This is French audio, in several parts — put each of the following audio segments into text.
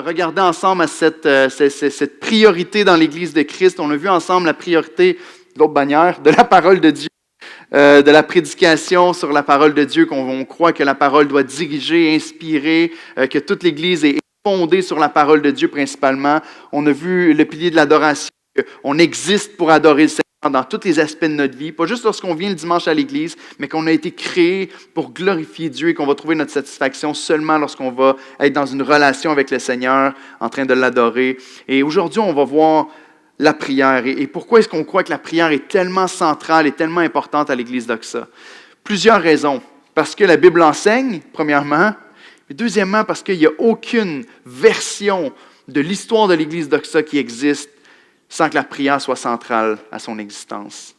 regardé ensemble à cette priorité dans l'Église de Christ. On a vu ensemble la priorité, l'autre bannière, de la parole de Dieu, de la prédication sur la parole de Dieu, qu'on croit que la parole doit diriger, inspirer, que toute l'Église est fondée sur la parole de Dieu principalement. On a vu le pilier de l'adoration, qu'on existe pour adorer le Seigneur dans tous les aspects de notre vie, pas juste lorsqu'on vient le dimanche à l'Église, mais qu'on a été créé pour glorifier Dieu et qu'on va trouver notre satisfaction seulement lorsqu'on va être dans une relation avec le Seigneur, en train de l'adorer. Et aujourd'hui, on va voir la prière. Et pourquoi est-ce qu'on croit que la prière est tellement centrale et tellement importante à l'Église d'Oxa? Plusieurs raisons. Parce que la Bible enseigne, premièrement, et deuxièmement, parce qu'il n'y a aucune version de l'histoire de l'Église d'Oxa qui existe sans que la prière soit centrale à son existence.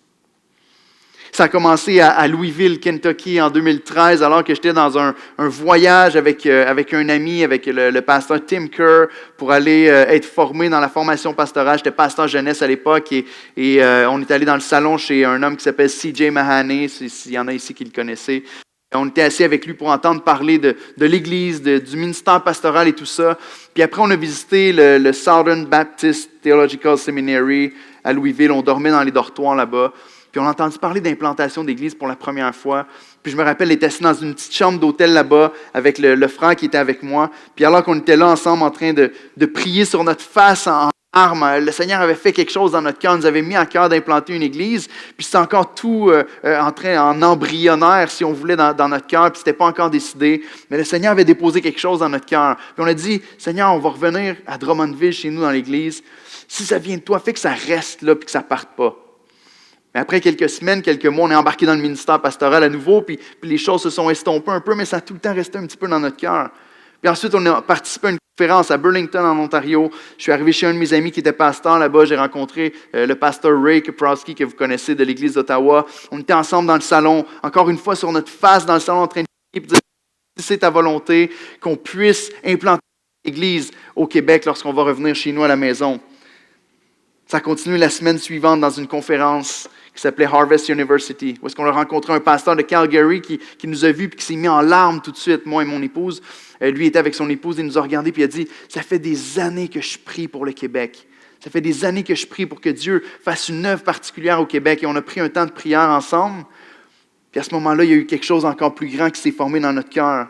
Ça a commencé à Louisville, Kentucky, en 2013, alors que j'étais dans un voyage avec un ami, avec le pasteur Tim Kerr, pour aller être formé dans la formation pastorale. J'étais pasteur jeunesse à l'époque et on est allé dans le salon chez un homme qui s'appelle C.J. Mahaney, s'il y en a ici qui le connaissaient. On était assis avec lui pour entendre parler de l'Église, du ministère pastoral et tout ça. Puis après, on a visité le Southern Baptist Theological Seminary à Louisville. On dormait dans les dortoirs là-bas. Puis on a entendu parler d'implantation d'église pour la première fois. Puis je me rappelle, j'étais assis dans une petite chambre d'hôtel là-bas avec le frère qui était avec moi. Puis alors qu'on était là ensemble en train de prier sur notre face en larmes, le Seigneur avait fait quelque chose dans notre cœur, nous avait mis à cœur d'implanter une église. Puis c'était encore tout en embryonnaire, si on voulait, dans notre cœur. Puis c'était pas encore décidé. Mais le Seigneur avait déposé quelque chose dans notre cœur. Puis on a dit, Seigneur, on va revenir à Drummondville chez nous dans l'église. Si ça vient de toi, fais que ça reste là puis que ça parte pas. Mais après quelques semaines, quelques mois, on est embarqué dans le ministère pastoral à nouveau, puis les choses se sont estompées un peu, mais ça a tout le temps resté un petit peu dans notre cœur. Puis ensuite, on a participé à une conférence à Burlington, en Ontario. Je suis arrivé chez un de mes amis qui était pasteur là-bas. J'ai rencontré le pasteur Ray Kaprowski, que vous connaissez, de l'Église d'Ottawa. On était ensemble dans le salon, encore une fois sur notre face dans le salon, en train de prier, puis dire, si c'est ta volonté, qu'on puisse implanter l'Église au Québec lorsqu'on va revenir chez nous à la maison. Ça a continué la semaine suivante dans une conférence qui s'appelait Harvest University, où est-ce qu'on a rencontré un pasteur de Calgary qui nous a vus et qui s'est mis en larmes tout de suite, moi et mon épouse. Lui était avec son épouse, il nous a regardés et il a dit « Ça fait des années que je prie pour le Québec. Ça fait des années que je prie pour que Dieu fasse une œuvre particulière au Québec. » Et on a pris un temps de prière ensemble. Puis à ce moment-là, il y a eu quelque chose encore plus grand qui s'est formé dans notre cœur.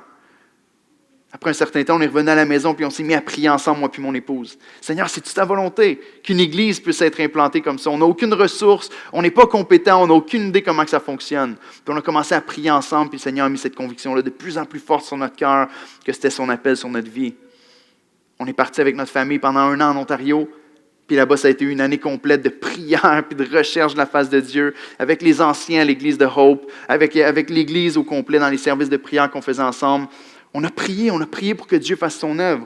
Après un certain temps, on est revenu à la maison puis on s'est mis à prier ensemble, moi puis mon épouse. Seigneur, c'est-tu ta volonté qu'une église puisse être implantée comme ça? On n'a aucune ressource, on n'est pas compétent, on n'a aucune idée comment que ça fonctionne. Puis on a commencé à prier ensemble, puis le Seigneur a mis cette conviction-là de plus en plus forte sur notre cœur que c'était son appel sur notre vie. On est parti avec notre famille pendant 1 an en Ontario. Puis là-bas, ça a été une année complète de prière puis de recherche de la face de Dieu, avec les anciens à l'église de Hope, avec l'église au complet dans les services de prière qu'on faisait ensemble. On a prié pour que Dieu fasse son œuvre.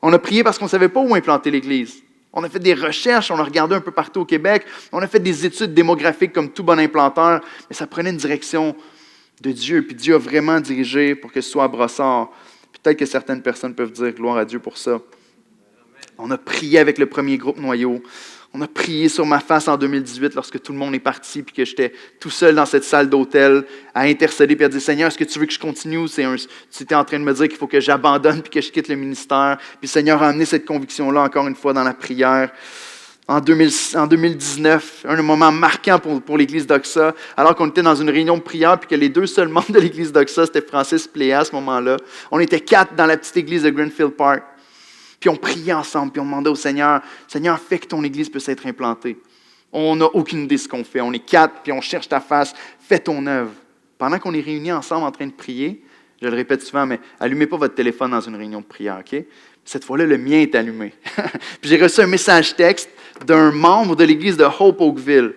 On a prié parce qu'on ne savait pas où implanter l'Église. On a fait des recherches, on a regardé un peu partout au Québec, on a fait des études démographiques comme tout bon implanteur, mais ça prenait une direction de Dieu, puis Dieu a vraiment dirigé pour que ce soit à Brossard. Peut-être que certaines personnes peuvent dire gloire à Dieu pour ça. On a prié avec le premier groupe noyau. On a prié sur ma face en 2018 lorsque tout le monde est parti puis que j'étais tout seul dans cette salle d'hôtel à intercéder puis à dire « Seigneur, est-ce que tu veux que je continue? » Tu étais en train de me dire qu'il faut que j'abandonne puis que je quitte le ministère. Puis le Seigneur a amené cette conviction-là encore une fois dans la prière. En 2019, un moment marquant pour l'Église d'Oxa, alors qu'on était dans une réunion de prière puis que les 2 seuls membres de l'Église d'Oxa, c'était Francis Pléa à ce moment-là. On était 4 dans la petite église de Greenfield Park. Puis on priait ensemble, puis on demandait au Seigneur, « Seigneur, fais que ton Église puisse être implantée. » On n'a aucune idée de ce qu'on fait. On est 4, puis on cherche ta face. Fais ton œuvre. Pendant qu'on est réunis ensemble en train de prier, je le répète souvent, mais allumez pas votre téléphone dans une réunion de prière, OK? Cette fois-là, le mien est allumé. Puis j'ai reçu un message texte d'un membre de l'Église de Hope Oakville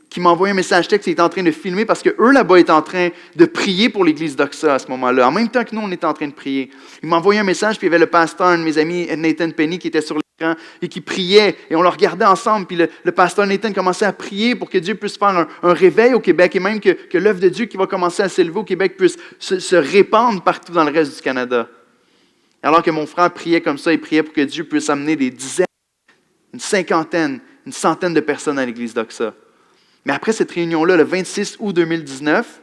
qui m'a envoyé un message texte, il était en train de filmer parce qu'eux là-bas étaient en train de prier pour l'Église d'Oxa à ce moment-là. En même temps que nous, on était en train de prier. Il m'a envoyé un message, puis il y avait le pasteur, un de mes amis, Nathan Penny, qui était sur l'écran et qui priait. Et on le regardait ensemble, puis le pasteur Nathan commençait à prier pour que Dieu puisse faire un réveil au Québec et même que l'œuvre de Dieu qui va commencer à s'élever au Québec puisse se répandre partout dans le reste du Canada. Alors que mon frère priait comme ça, il priait pour que Dieu puisse amener des dizaines, une cinquantaine, une centaine de personnes à l'Église d'Oxa. Mais après cette réunion-là, le 26 août 2019,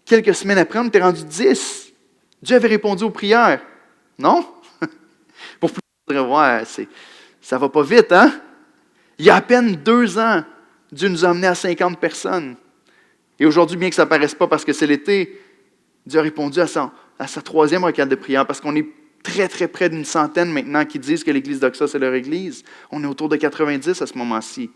quelques semaines après, on était rendu 10. Dieu avait répondu aux prières. Non? Pour plusieurs On dirait, ouais, ça va pas vite, hein? Il y a à peine 2 ans, Dieu nous a amenés à 50 personnes. Et aujourd'hui, bien que ça ne paraisse pas parce que c'est l'été, Dieu a répondu à sa 3e requête de prière parce qu'on est très, très près d'une centaine maintenant qui disent que l'église d'Oxa, c'est leur église. On est autour de 90 à ce moment-ci.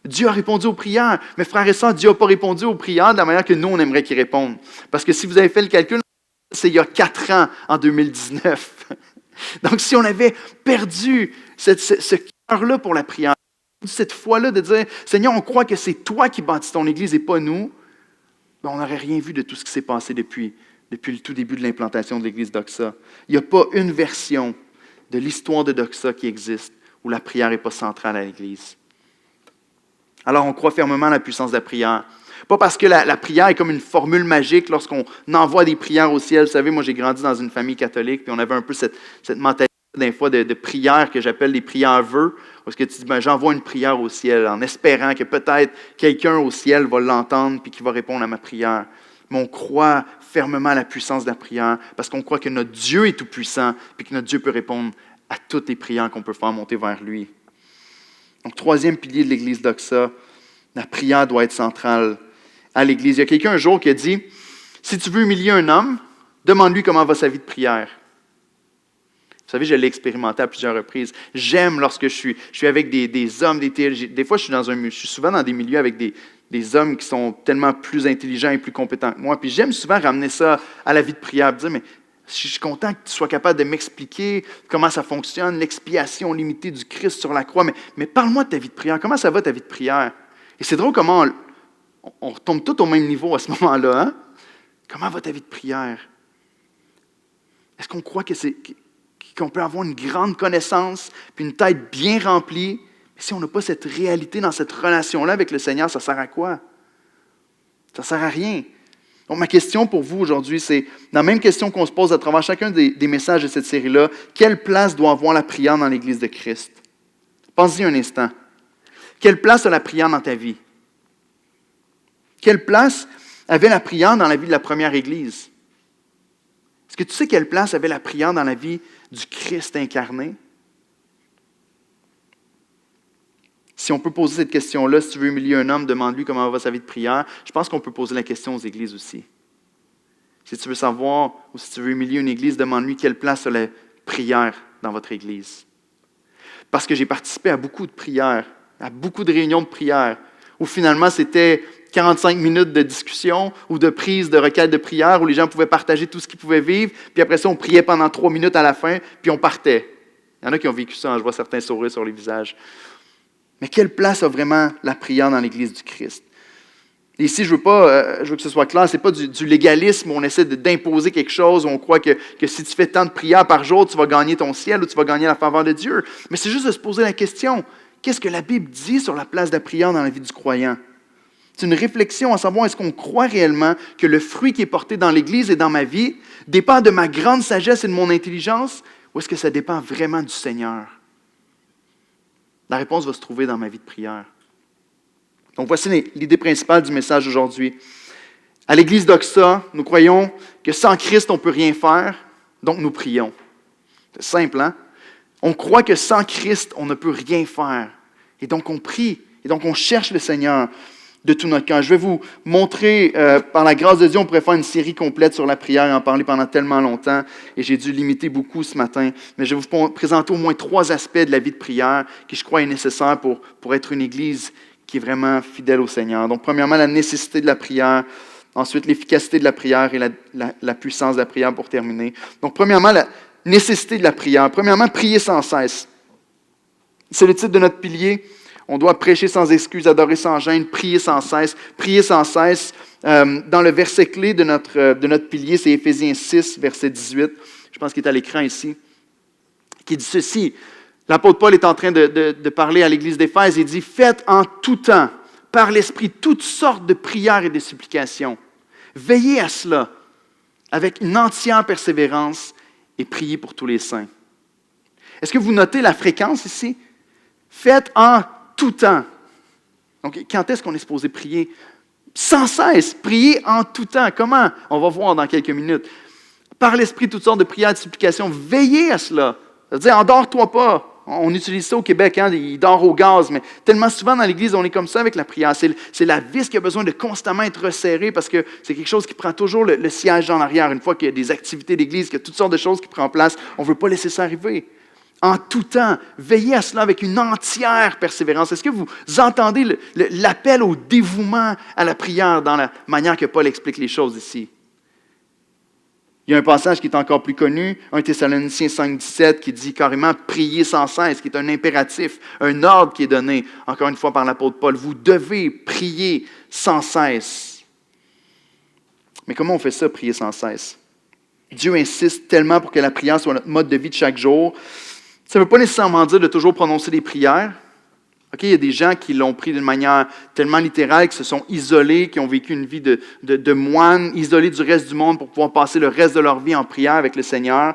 Dieu a répondu aux prières. Mais frères et sœurs, Dieu n'a pas répondu aux prières de la manière que nous, on aimerait qu'il réponde. Parce que si vous avez fait le calcul, c'est il y a 4 ans, en 2019. Donc, si on avait perdu ce cœur-là pour la prière, cette foi-là de dire, Seigneur, on croit que c'est toi qui bâtis ton Église et pas nous, ben, on n'aurait rien vu de tout ce qui s'est passé depuis le tout début de l'implantation de l'Église d'Oxa. Il n'y a pas une version de l'histoire de Doxa qui existe où la prière n'est pas centrale à l'Église. Alors, on croit fermement à la puissance de la prière. Pas parce que la prière est comme une formule magique lorsqu'on envoie des prières au ciel. Vous savez, moi, j'ai grandi dans une famille catholique, puis on avait un peu cette mentalité des fois de prières que j'appelle des prières vœux, parce que tu dis, ben, j'envoie une prière au ciel en espérant que peut-être quelqu'un au ciel va l'entendre puis qu'il va répondre à ma prière. Mais on croit fermement à la puissance de la prière parce qu'on croit que notre Dieu est tout-puissant puis que notre Dieu peut répondre à toutes les prières qu'on peut faire monter vers lui. Donc, 3e pilier de l'Église d'Oxa, la prière doit être centrale à l'Église. Il y a quelqu'un un jour qui a dit, si tu veux humilier un homme, demande-lui comment va sa vie de prière. Vous savez, je l'ai expérimenté à plusieurs reprises. J'aime lorsque je suis avec des hommes, des fois, je suis souvent dans des milieux avec des hommes qui sont tellement plus intelligents et plus compétents que moi. Puis j'aime souvent ramener ça à la vie de prière, dire, mais je suis content que tu sois capable de m'expliquer comment ça fonctionne, l'expiation limitée du Christ sur la croix, mais parle-moi de ta vie de prière. Comment ça va ta vie de prière? Et c'est drôle comment on retombe tous au même niveau à ce moment-là. Hein? Comment va ta vie de prière? Est-ce qu'on croit qu'on peut avoir une grande connaissance, puis une tête bien remplie, mais si on n'a pas cette réalité dans cette relation-là avec le Seigneur, ça sert à quoi? Ça ne sert à rien. Donc, ma question pour vous aujourd'hui, c'est la même question qu'on se pose à travers chacun des messages de cette série-là. Quelle place doit avoir la prière dans l'Église de Christ? Pense-y un instant. Quelle place a la prière dans ta vie? Quelle place avait la prière dans la vie de la première Église? Est-ce que tu sais quelle place avait la prière dans la vie du Christ incarné? Si on peut poser cette question-là, si tu veux humilier un homme, demande-lui comment va sa vie de prière. Je pense qu'on peut poser la question aux églises aussi. Si tu veux savoir ou si tu veux humilier une église, demande-lui quelle place a la prière dans votre église. Parce que j'ai participé à beaucoup de prières, à beaucoup de réunions de prière, où finalement c'était 45 minutes de discussion ou de prise de requête de prière où les gens pouvaient partager tout ce qu'ils pouvaient vivre, puis après ça, on priait pendant 3 minutes à la fin, puis on partait. Il y en a qui ont vécu ça, je vois certains sourires sur les visages. Mais quelle place a vraiment la prière dans l'Église du Christ? Et ici, je veux que ce soit clair, ce n'est pas du légalisme où on essaie d'imposer quelque chose, où on croit que si tu fais tant de prières par jour, tu vas gagner ton ciel ou tu vas gagner la faveur de Dieu. Mais c'est juste de se poser la question, qu'est-ce que la Bible dit sur la place de la prière dans la vie du croyant? C'est une réflexion à savoir, est-ce qu'on croit réellement que le fruit qui est porté dans l'Église et dans ma vie dépend de ma grande sagesse et de mon intelligence, ou est-ce que ça dépend vraiment du Seigneur? La réponse va se trouver dans ma vie de prière. Donc voici l'idée principale du message d'aujourd'hui. À l'Église d'Oxa, nous croyons que sans Christ, on ne peut rien faire, donc nous prions. C'est simple, hein? On croit que sans Christ, on ne peut rien faire. Et donc on prie, et donc on cherche le Seigneur de tout notre cœur. Je vais vous montrer, par la grâce de Dieu, on pourrait faire une série complète sur la prière et en parler pendant tellement longtemps, et j'ai dû limiter beaucoup ce matin, mais je vais vous présenter au moins 3 aspects de la vie de prière qui, je crois, est nécessaire pour être une Église qui est vraiment fidèle au Seigneur. Donc, premièrement, la nécessité de la prière, ensuite, l'efficacité de la prière et la puissance de la prière pour terminer. Donc, premièrement, la nécessité de la prière. Premièrement, prier sans cesse. C'est le titre de notre pilier. On doit prêcher sans excuse, adorer sans gêne, prier sans cesse. Prier sans cesse. Dans le verset clé de notre pilier, c'est Éphésiens 6, verset 18. Je pense qu'il est à l'écran ici. Qui dit ceci. L'apôtre Paul est en train de parler à l'Église d'Éphèse. Il dit « Faites en tout temps, par l'Esprit, toutes sortes de prières et de supplications. Veillez à cela avec une entière persévérance et priez pour tous les saints. » Est-ce que vous notez la fréquence ici? Faites en tout temps. Donc, quand est-ce qu'on est supposé prier? Sans cesse, prier en tout temps. Comment? On va voir dans quelques minutes. Par l'Esprit, toutes sortes de prières et de supplications. Veillez à cela. Ça veut dire, endors-toi pas. On utilise ça au Québec, hein, il dort au gaz, mais tellement souvent dans l'Église, on est comme ça avec la prière. C'est la vis qui a besoin de constamment être resserrée parce que c'est quelque chose qui prend toujours le siège en arrière. Une fois qu'il y a des activités d'Église, qu'il y a toutes sortes de choses qui prennent place, on ne veut pas laisser ça arriver. En tout temps, veillez à cela avec une entière persévérance. Est-ce que vous entendez l'appel au dévouement à la prière dans la manière que Paul explique les choses ici? Il y a un passage qui est encore plus connu, 1 Thessaloniciens 5,17, qui dit carrément « priez sans cesse », qui est un impératif, un ordre qui est donné, encore une fois, par l'apôtre Paul. Vous devez prier sans cesse. Mais comment on fait ça, prier sans cesse? Dieu insiste tellement pour que la prière soit notre mode de vie de chaque jour. Ça ne veut pas nécessairement dire de toujours prononcer des prières. Okay, il y a des gens qui l'ont pris d'une manière tellement littérale, qui se sont isolés, qui ont vécu une vie de moine, isolés du reste du monde pour pouvoir passer le reste de leur vie en prière avec le Seigneur.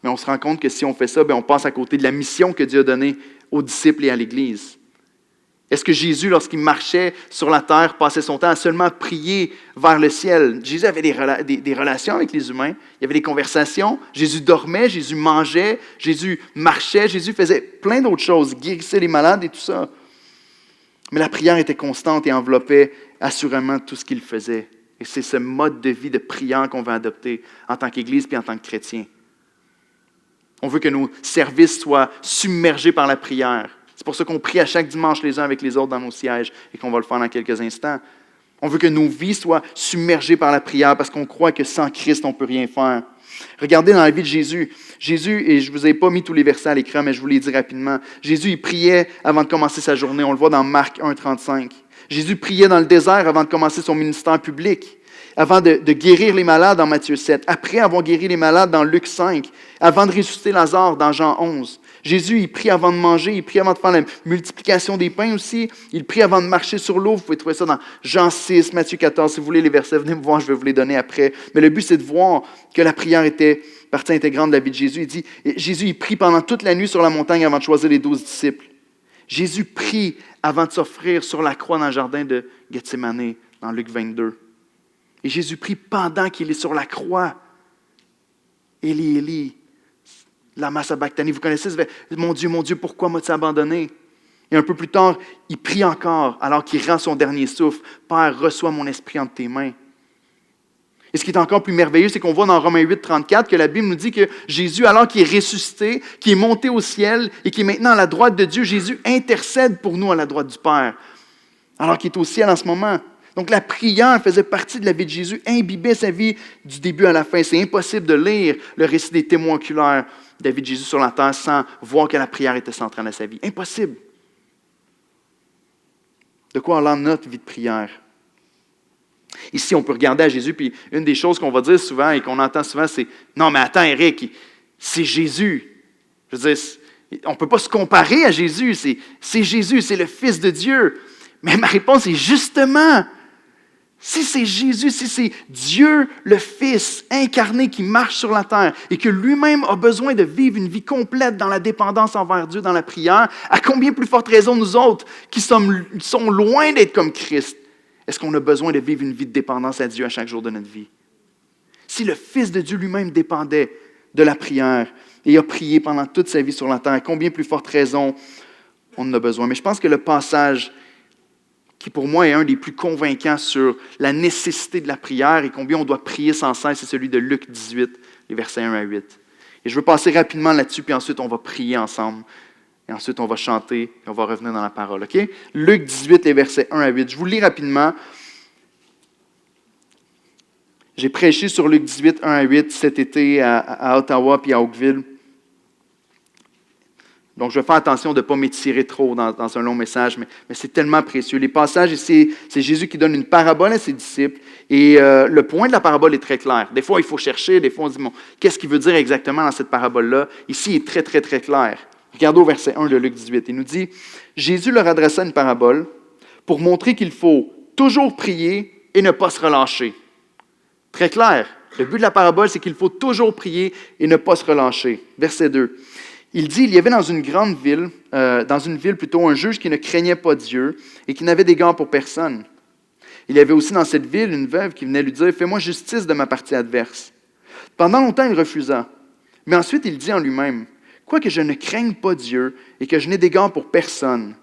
Mais on se rend compte que si on fait ça, on passe à côté de la mission que Dieu a donnée aux disciples et à l'Église. Est-ce que Jésus, lorsqu'il marchait sur la terre, passait son temps à seulement prier vers le ciel? Jésus avait des relations avec les humains, il y avait des conversations, Jésus dormait, Jésus mangeait, Jésus marchait, Jésus faisait plein d'autres choses, guérissait les malades et tout ça. Mais la prière était constante et enveloppait assurément tout ce qu'il faisait. Et c'est ce mode de vie de prière qu'on veut adopter en tant qu'Église et en tant que chrétien. On veut que nos services soient submergés par la prière. C'est pour ça qu'on prie à chaque dimanche les uns avec les autres dans nos sièges et qu'on va le faire dans quelques instants. On veut que nos vies soient submergées par la prière parce qu'on croit que sans Christ, on ne peut rien faire. Regardez dans la vie de Jésus. Jésus, et je ne vous ai pas mis tous les versets à l'écran, mais je vous les dis rapidement. Jésus, il priait avant de commencer sa journée. On le voit dans Marc 1,35. Jésus priait dans le désert avant de commencer son ministère public. Avant de guérir les malades dans Matthieu 7. Après avoir guéri les malades dans Luc 5. Avant de ressusciter Lazare dans Jean 11. Jésus, il prie avant de manger, il prie avant de faire la multiplication des pains aussi. Il prie avant de marcher sur l'eau. Vous pouvez trouver ça dans Jean 6, Matthieu 14. Si vous voulez les versets, venez me voir, je vais vous les donner après. Mais le but, c'est de voir que la prière était partie intégrante de la vie de Jésus. Il dit, Jésus, il prie pendant toute la nuit sur la montagne avant de choisir les 12 disciples. Jésus prie avant de s'offrir sur la croix dans le jardin de Gethsémane, dans Luc 22. Et Jésus prie pendant qu'il est sur la croix. Élie, Élie, lama sabachthani. Vous connaissez ce verset? Mon Dieu, pourquoi m'as-tu abandonné? Et un peu plus tard, il prie encore alors qu'il rend son dernier souffle. Père, reçois mon esprit entre tes mains. Et ce qui est encore plus merveilleux, c'est qu'on voit dans Romains 8, 34 que la Bible nous dit que Jésus, alors qu'il est ressuscité, qu'il est monté au ciel et qu'il est maintenant à la droite de Dieu, Jésus intercède pour nous à la droite du Père, alors qu'il est au ciel en ce moment. Donc la prière faisait partie de la vie de Jésus, imbibait sa vie du début à la fin. C'est impossible de lire le récit des témoins oculaires de la vie de Jésus sur la terre sans voir que la prière était centrale à sa vie. Impossible. De quoi alors notre vie de prière? Ici, on peut regarder à Jésus, puis une des choses qu'on va dire souvent et qu'on entend souvent, c'est « Non, mais attends, Eric, c'est Jésus. » Je veux dire, on ne peut pas se comparer à Jésus. C'est Jésus, c'est le Fils de Dieu. Mais ma réponse est justement, si c'est Jésus, si c'est Dieu, le Fils incarné qui marche sur la terre et que lui-même a besoin de vivre une vie complète dans la dépendance envers Dieu, dans la prière, à combien plus forte raison nous autres qui sont loin d'être comme Christ, est-ce qu'on a besoin de vivre une vie de dépendance à Dieu à chaque jour de notre vie? Si le Fils de Dieu lui-même dépendait de la prière et a prié pendant toute sa vie sur la terre, à combien plus forte raison on en a besoin? Mais je pense que le passage qui pour moi est un des plus convaincants sur la nécessité de la prière et combien on doit prier sans cesse, c'est celui de Luc 18, les versets 1 à 8. Et je veux passer rapidement là-dessus, puis ensuite on va prier ensemble. Et ensuite, on va chanter et on va revenir dans la parole. OK? Luc 18, les versets 1 à 8. Je vous le lis rapidement. J'ai prêché sur Luc 18, 1 à 8 cet été à Ottawa puis à Oakville. Donc, je vais faire attention de ne pas m'étirer trop dans un long message, mais c'est tellement précieux. Les passages ici, c'est Jésus qui donne une parabole à ses disciples. Et le point de la parabole est très clair. Des fois, il faut chercher. Des fois, on se dit, bon, qu'est-ce qu'il veut dire exactement dans cette parabole-là? Ici, il est très, très, très clair. Regardez au verset 1 de Luc 18. Il nous dit, « Jésus leur adressa une parabole pour montrer qu'il faut toujours prier et ne pas se relâcher. » Très clair. Le but de la parabole, c'est qu'il faut toujours prier et ne pas se relâcher. Verset 2. Il dit, « Il y avait dans une grande ville, un juge qui ne craignait pas Dieu et qui n'avait d'égard pour personne. Il y avait aussi dans cette ville une veuve qui venait lui dire, « Fais-moi justice de ma partie adverse. » Pendant longtemps, il refusa. Mais ensuite, il dit en lui-même, « Quoique je ne craigne pas Dieu et que je n'ai d'égard pour personne.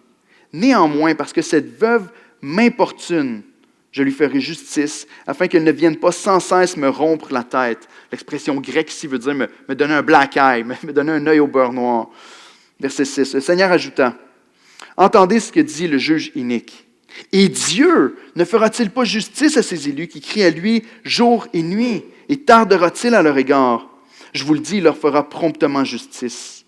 Néanmoins, parce que cette veuve m'importune, je lui ferai justice, afin qu'elle ne vienne pas sans cesse me rompre la tête. L'expression grecque ici veut dire me donner un black eye, me donner un œil au beurre noir. Verset 6. Le Seigneur ajouta, « Entendez ce que dit le juge inique. Et Dieu ne fera-t-il pas justice à ses élus qui crient à lui jour et nuit, et tardera-t-il à leur égard? Je vous le dis, il leur fera promptement justice.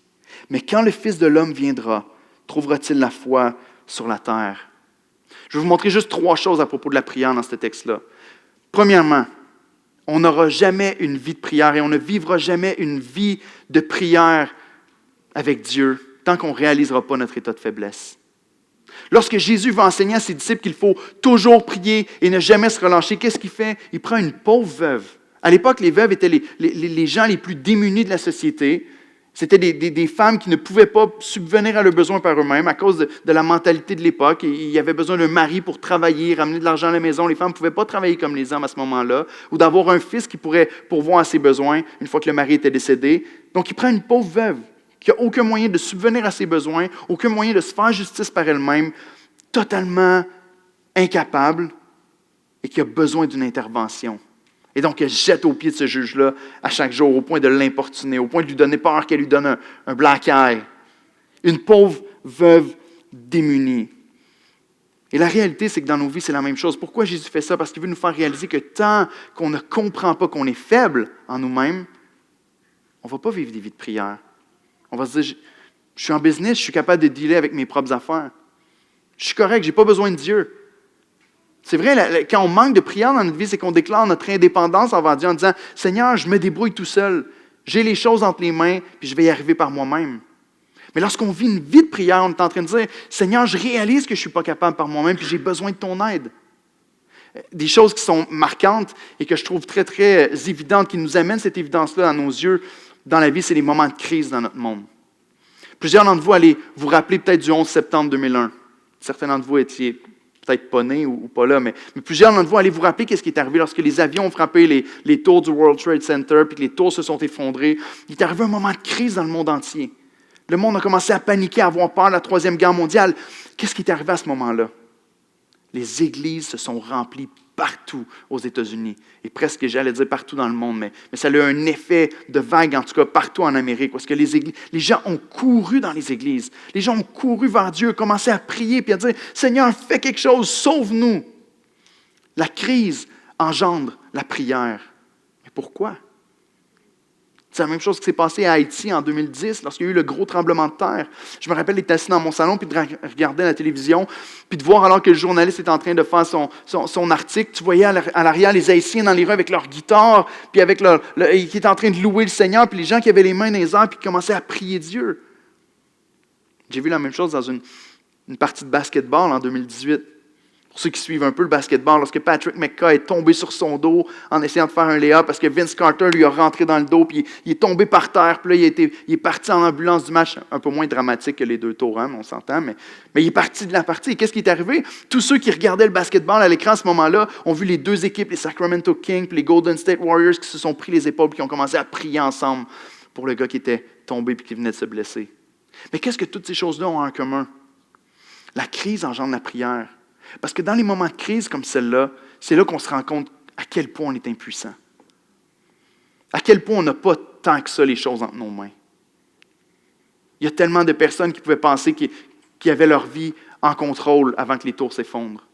Mais quand le Fils de l'homme viendra, trouvera-t-il la foi sur la terre? » Je vais vous montrer juste 3 choses à propos de la prière dans ce texte-là. Premièrement, on n'aura jamais une vie de prière et on ne vivra jamais une vie de prière avec Dieu tant qu'on ne réalisera pas notre état de faiblesse. Lorsque Jésus va enseigner à ses disciples qu'il faut toujours prier et ne jamais se relâcher, qu'est-ce qu'il fait? Il prend une pauvre veuve. À l'époque, les veuves étaient les gens les plus démunis de la société. C'était des femmes qui ne pouvaient pas subvenir à leurs besoins par eux-mêmes à cause de la mentalité de l'époque. Il y avait besoin d'un mari pour travailler, ramener de l'argent à la maison. Les femmes ne pouvaient pas travailler comme les hommes à ce moment-là, ou d'avoir un fils qui pourrait pourvoir à ses besoins une fois que le mari était décédé. Donc, il prend une pauvre veuve qui n'a aucun moyen de subvenir à ses besoins, aucun moyen de se faire justice par elle-même, totalement incapable et qui a besoin d'une intervention. Et donc, elle jette aux pieds de ce juge-là à chaque jour, au point de l'importuner, au point de lui donner peur qu'elle lui donne un black eye. Une pauvre veuve démunie. Et la réalité, c'est que dans nos vies, c'est la même chose. Pourquoi Jésus fait ça? Parce qu'il veut nous faire réaliser que tant qu'on ne comprend pas qu'on est faible en nous-mêmes, on ne va pas vivre des vies de prière. On va se dire, je suis en business, je suis capable de dealer avec mes propres affaires. Je suis correct, je n'ai pas besoin de Dieu. C'est vrai, quand on manque de prière dans notre vie, c'est qu'on déclare notre indépendance envers Dieu en disant « Seigneur, je me débrouille tout seul. J'ai les choses entre les mains, puis je vais y arriver par moi-même. » Mais lorsqu'on vit une vie de prière, on est en train de dire « Seigneur, je réalise que je ne suis pas capable par moi-même, puis j'ai besoin de ton aide. » Des choses qui sont marquantes et que je trouve très, très évidentes, qui nous amènent cette évidence-là à nos yeux dans la vie, c'est les moments de crise dans notre monde. Plusieurs d'entre vous allez vous rappeler peut-être du 11 septembre 2001. Certains d'entre vous étiez peut-être pas nés ou pas là, mais plusieurs d'entre vous allez vous rappeler qu'est-ce qui est arrivé lorsque les avions ont frappé les tours du World Trade Center puis que les tours se sont effondrées. Il est arrivé un moment de crise dans le monde entier. Le monde a commencé à paniquer, à avoir peur de la Troisième Guerre mondiale. Qu'est-ce qui est arrivé à ce moment-là? Les églises se sont remplies partout aux États-Unis, et presque, j'allais dire partout dans le monde, mais ça a eu un effet de vague, en tout cas partout en Amérique, parce que les gens ont couru dans les églises, les gens ont couru vers Dieu, commencé à prier, puis à dire « Seigneur, fais quelque chose, sauve-nous ». La crise engendre la prière. Mais pourquoi? C'est la même chose qui s'est passé à Haïti en 2010, lorsqu'il y a eu le gros tremblement de terre. Je me rappelle d'être assis dans mon salon, puis de regarder la télévision, puis de voir alors que le journaliste était en train de faire son article, tu voyais à l'arrière les Haïtiens dans les rues avec leur guitare, puis qui étaient en train de louer le Seigneur, puis les gens qui avaient les mains dans les airs, puis qui commençaient à prier Dieu. J'ai vu la même chose dans une partie de basketball en 2018. Pour ceux qui suivent un peu le basketball, lorsque Patrick McCaw est tombé sur son dos en essayant de faire un lay-up parce que Vince Carter lui a rentré dans le dos, puis il est tombé par terre, puis là, il est parti en ambulance du match, un peu moins dramatique que les 2 tours, hein, on s'entend, mais il est parti de la partie. Et qu'est-ce qui est arrivé? Tous ceux qui regardaient le basketball à l'écran à ce moment-là ont vu les 2 équipes, les Sacramento Kings et les Golden State Warriors, qui se sont pris les épaules et qui ont commencé à prier ensemble pour le gars qui était tombé et qui venait de se blesser. Mais qu'est-ce que toutes ces choses-là ont en commun? La crise engendre la prière. Parce que dans les moments de crise comme celle-là, c'est là qu'on se rend compte à quel point on est impuissant. À quel point on n'a pas tant que ça les choses entre nos mains. Il y a tellement de personnes qui pouvaient penser qu'ils avaient leur vie en contrôle avant que les tours s'effondrent.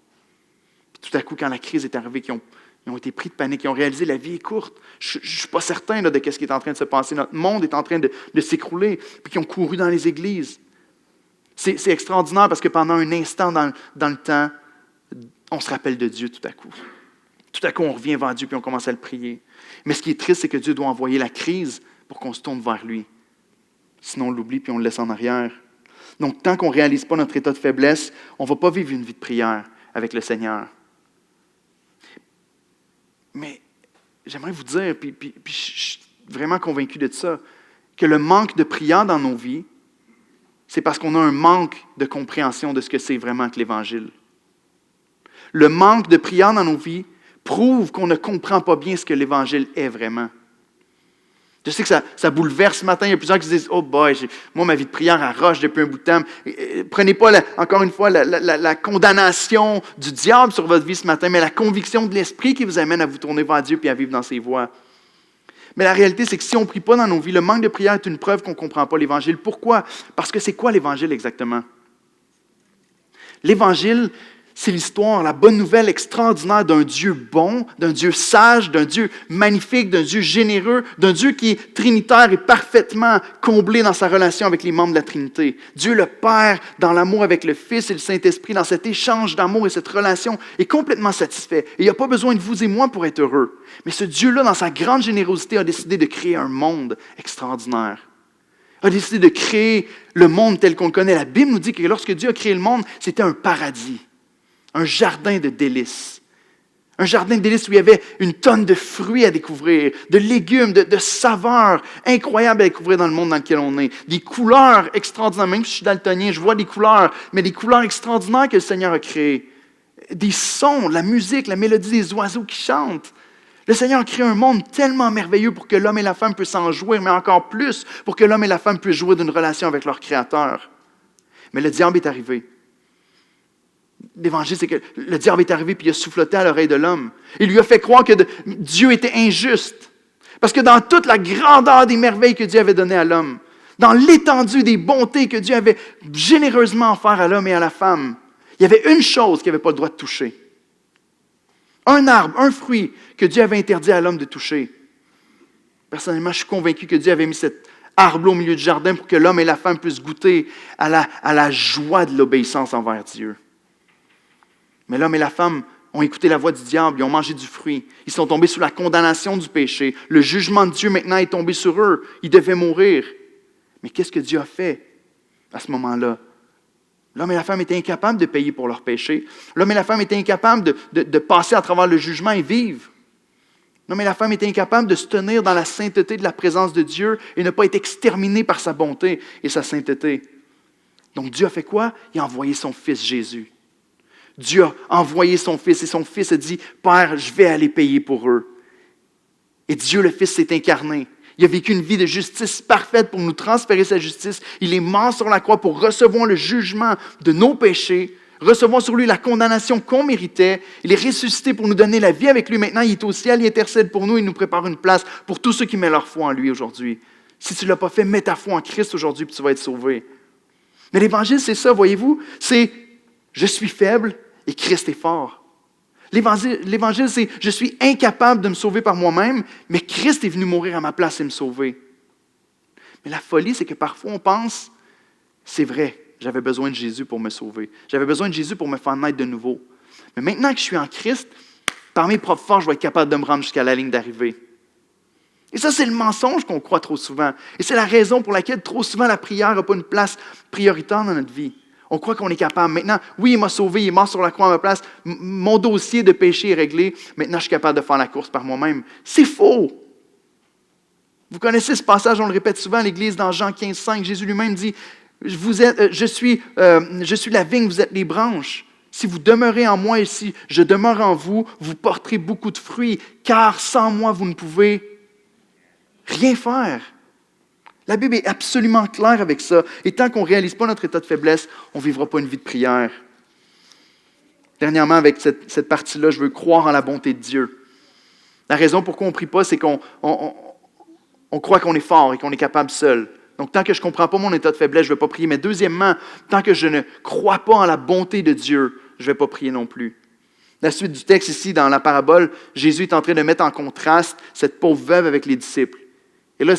Puis tout à coup, quand la crise est arrivée, ils ont été pris de panique, ils ont réalisé que la vie est courte. Je ne suis pas certain là, de ce qui est en train de se passer. Notre monde est en train de s'écrouler, puis qui ont couru dans les églises. C'est extraordinaire parce que pendant un instant dans le temps, on se rappelle de Dieu tout à coup. Tout à coup, on revient vers Dieu et on commence à le prier. Mais ce qui est triste, c'est que Dieu doit envoyer la crise pour qu'on se tourne vers lui. Sinon, on l'oublie et on le laisse en arrière. Donc, tant qu'on ne réalise pas notre état de faiblesse, on ne va pas vivre une vie de prière avec le Seigneur. Mais j'aimerais vous dire, puis je suis vraiment convaincu de ça, que le manque de prière dans nos vies, c'est parce qu'on a un manque de compréhension de ce que c'est vraiment que l'Évangile. Le manque de prière dans nos vies prouve qu'on ne comprend pas bien ce que l'Évangile est vraiment. Je sais que ça bouleverse ce matin. Il y a plusieurs qui se disent « Oh boy, moi, ma vie de prière arroche depuis un bout de temps. » Prenez pas, encore une fois, la condamnation du diable sur votre vie ce matin, mais la conviction de l'Esprit qui vous amène à vous tourner vers Dieu et à vivre dans ses voies. Mais la réalité, c'est que si on ne prie pas dans nos vies, le manque de prière est une preuve qu'on ne comprend pas l'Évangile. Pourquoi? Parce que c'est quoi l'Évangile exactement? L'Évangile, c'est l'histoire, la bonne nouvelle extraordinaire d'un Dieu bon, d'un Dieu sage, d'un Dieu magnifique, d'un Dieu généreux, d'un Dieu qui est trinitaire et parfaitement comblé dans sa relation avec les membres de la Trinité. Dieu le Père dans l'amour avec le Fils et le Saint-Esprit, dans cet échange d'amour et cette relation, est complètement satisfait. Et il n'y a pas besoin de vous et moi pour être heureux. Mais ce Dieu-là, dans sa grande générosité, a décidé de créer un monde extraordinaire. A décidé de créer le monde tel qu'on le connaît. La Bible nous dit que lorsque Dieu a créé le monde, c'était un paradis. Un jardin de délices. Un jardin de délices où il y avait une tonne de fruits à découvrir, de légumes, de saveurs incroyables à découvrir dans le monde dans lequel on est. Des couleurs extraordinaires. Même si je suis daltonien, je vois des couleurs, mais des couleurs extraordinaires que le Seigneur a créées. Des sons, la musique, la mélodie des oiseaux qui chantent. Le Seigneur a créé un monde tellement merveilleux pour que l'homme et la femme puissent en jouir, mais encore plus pour que l'homme et la femme puissent jouir d'une relation avec leur Créateur. Mais le diable est arrivé. L'Évangile, c'est que le diable est arrivé et il a souffloté à l'oreille de l'homme. Il lui a fait croire que Dieu était injuste. Parce que dans toute la grandeur des merveilles que Dieu avait données à l'homme, dans l'étendue des bontés que Dieu avait généreusement offertes à l'homme et à la femme, il y avait une chose qu'il n'avait pas le droit de toucher. Un arbre, un fruit que Dieu avait interdit à l'homme de toucher. Personnellement, je suis convaincu que Dieu avait mis cet arbre au milieu du jardin pour que l'homme et la femme puissent goûter à la joie de l'obéissance envers Dieu. Mais l'homme et la femme ont écouté la voix du diable, ils ont mangé du fruit. Ils sont tombés sous la condamnation du péché. Le jugement de Dieu maintenant est tombé sur eux. Ils devaient mourir. Mais qu'est-ce que Dieu a fait à ce moment-là? L'homme et la femme étaient incapables de payer pour leur péché. L'homme et la femme étaient incapables de passer à travers le jugement et vivre. L'homme et la femme étaient incapables de se tenir dans la sainteté de la présence de Dieu et ne pas être exterminés par sa bonté et sa sainteté. Donc Dieu a fait quoi? Il a envoyé son Fils Jésus. Dieu a envoyé son Fils et son Fils a dit, « Père, je vais aller payer pour eux. » Et Dieu, le Fils, s'est incarné. Il a vécu une vie de justice parfaite pour nous transférer sa justice. Il est mort sur la croix pour recevoir le jugement de nos péchés, recevoir sur lui la condamnation qu'on méritait. Il est ressuscité pour nous donner la vie avec lui. Maintenant, il est au ciel, il intercède pour nous, il nous prépare une place pour tous ceux qui mettent leur foi en lui aujourd'hui. Si tu ne l'as pas fait, mets ta foi en Christ aujourd'hui et tu vas être sauvé. Mais l'Évangile, c'est ça, voyez-vous, c'est « je suis faible » et Christ est fort. L'Évangile, c'est « je suis incapable de me sauver par moi-même, mais Christ est venu mourir à ma place et me sauver. » Mais la folie, c'est que parfois on pense « c'est vrai, j'avais besoin de Jésus pour me sauver. J'avais besoin de Jésus pour me faire naître de nouveau. Mais maintenant que je suis en Christ, par mes propres forces, je vais être capable de me rendre jusqu'à la ligne d'arrivée. » Et ça, c'est le mensonge qu'on croit trop souvent. Et c'est la raison pour laquelle trop souvent la prière n'a pas une place prioritaire dans notre vie. On croit qu'on est capable. Maintenant, oui, il m'a sauvé, il est mort sur la croix à ma place. Mon dossier de péché est réglé. Maintenant, je suis capable de faire la course par moi-même. C'est faux. Vous connaissez ce passage, on le répète souvent à l'Église dans Jean 15,5. Jésus lui-même dit, je suis la vigne, vous êtes les branches. Si vous demeurez en moi et si je demeure en vous, vous porterez beaucoup de fruits, car sans moi, vous ne pouvez rien faire. La Bible est absolument claire avec ça. Et tant qu'on ne réalise pas notre état de faiblesse, on ne vivra pas une vie de prière. Dernièrement, avec cette partie-là, je veux croire en la bonté de Dieu. La raison pourquoi on ne prie pas, c'est qu'on croit qu'on est fort et qu'on est capable seul. Donc, tant que je ne comprends pas mon état de faiblesse, je ne vais pas prier. Mais deuxièmement, tant que je ne crois pas en la bonté de Dieu, je ne vais pas prier non plus. La suite du texte ici, dans la parabole, Jésus est en train de mettre en contraste cette pauvre veuve avec les disciples. Et là,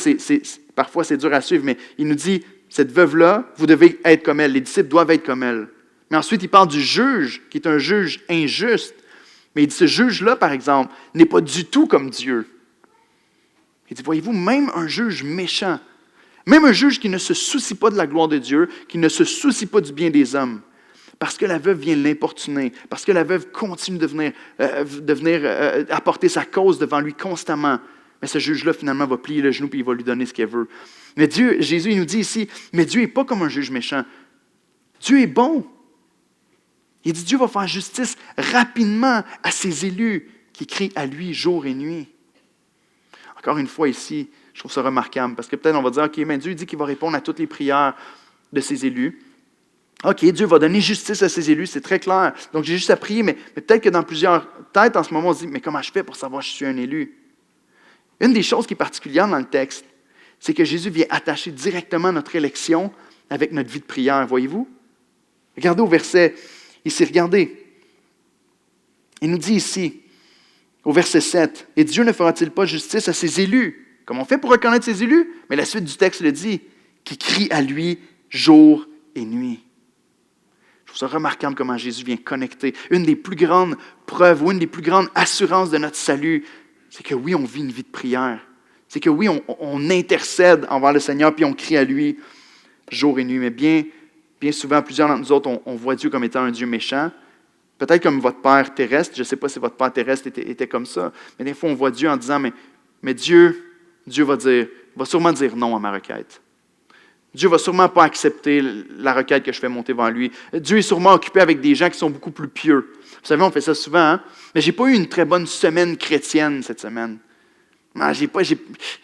parfois, c'est dur à suivre, mais il nous dit, cette veuve-là, vous devez être comme elle. Les disciples doivent être comme elle. Mais ensuite, il parle du juge, qui est un juge injuste. Mais il dit, ce juge-là, par exemple, n'est pas du tout comme Dieu. Il dit, voyez-vous, même un juge méchant, même un juge qui ne se soucie pas de la gloire de Dieu, qui ne se soucie pas du bien des hommes, parce que la veuve vient l'importuner, parce que la veuve continue de venir apporter sa cause devant lui constamment, mais ce juge-là, finalement, va plier le genou et il va lui donner ce qu'il veut. Mais Jésus, il nous dit ici, mais Dieu n'est pas comme un juge méchant. Dieu est bon. Il dit, Dieu va faire justice rapidement à ses élus qui crient à lui jour et nuit. Encore une fois ici, Je trouve ça remarquable parce que peut-être on va dire, OK, mais Dieu dit qu'il va répondre à toutes les prières de ses élus. OK, Dieu va donner justice à ses élus, c'est très clair. Donc j'ai juste à prier, mais peut-être que dans plusieurs têtes en ce moment, on se dit, mais comment je fais pour savoir si je suis un élu? Une des choses qui est particulière dans le texte, c'est que Jésus vient attacher directement notre élection avec notre vie de prière, voyez-vous? Regardez au verset, ici, regardez. Il nous dit ici, au verset 7, « Et Dieu ne fera-t-il pas justice à ses élus? » Comment on fait pour reconnaître ses élus? Mais la suite du texte le dit, « Qui crient à lui jour et nuit. » Je trouve ça remarquable comment Jésus vient connecter. Une des plus grandes preuves ou une des plus grandes assurances de notre salut, c'est que oui, on vit une vie de prière. C'est que oui, on intercède envers le Seigneur puis on crie à lui jour et nuit. Mais bien souvent, plusieurs d'entre nous autres, on voit Dieu comme étant un Dieu méchant. Peut-être comme votre Père terrestre. Je ne sais pas si votre Père terrestre était comme ça. Mais des fois, on voit Dieu en disant, mais Dieu va sûrement dire non à ma requête. Dieu ne va sûrement pas accepter la requête que je fais monter devant lui. Dieu est sûrement occupé avec des gens qui sont beaucoup plus pieux. Vous savez, on fait ça souvent, hein? Mais je n'ai pas eu une très bonne semaine chrétienne cette semaine. Je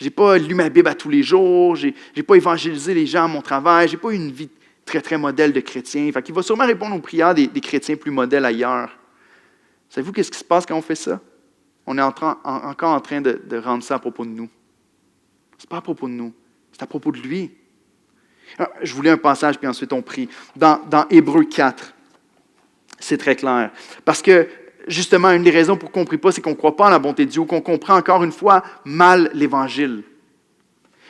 n'ai pas lu ma Bible à tous les jours, je n'ai pas évangélisé les gens à mon travail, je n'ai pas eu une vie très, très modèle de chrétien. Fait qu'il va sûrement répondre aux prières des chrétiens plus modèles ailleurs. Savez-vous qu'est-ce qui se passe quand on fait ça? On est encore en train de rendre ça à propos de nous. Ce n'est pas à propos de nous, c'est à propos de lui. Alors, je vous lis un passage, puis ensuite on prie. Dans Hébreux 4, c'est très clair. Parce que, justement, une des raisons pour qu'on ne prie pas, c'est qu'on ne croit pas en la bonté de Dieu, ou qu'on comprend encore une fois mal l'Évangile.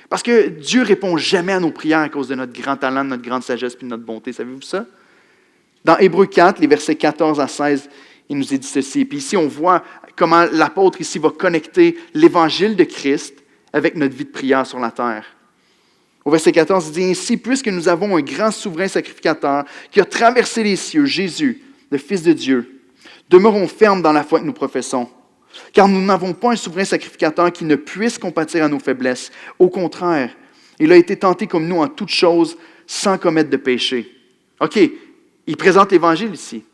Parce que Dieu ne répond jamais à nos prières à cause de notre grand talent, de notre grande sagesse, puis de notre bonté. Savez-vous ça? Dans Hébreux 4, les versets 14 à 16, il nous est dit ceci. Puis ici, on voit comment l'apôtre ici va connecter l'Évangile de Christ avec notre vie de prière sur la terre. Au verset 14, il dit « Ainsi, puisque nous avons un grand souverain sacrificateur qui a traversé les cieux, Jésus, le Fils de Dieu, demeurons fermes dans la foi que nous professons. Car nous n'avons pas un souverain sacrificateur qui ne puisse compatir à nos faiblesses. Au contraire, il a été tenté comme nous en toutes choses, sans commettre de péché. » OK, il présente l'Évangile ici.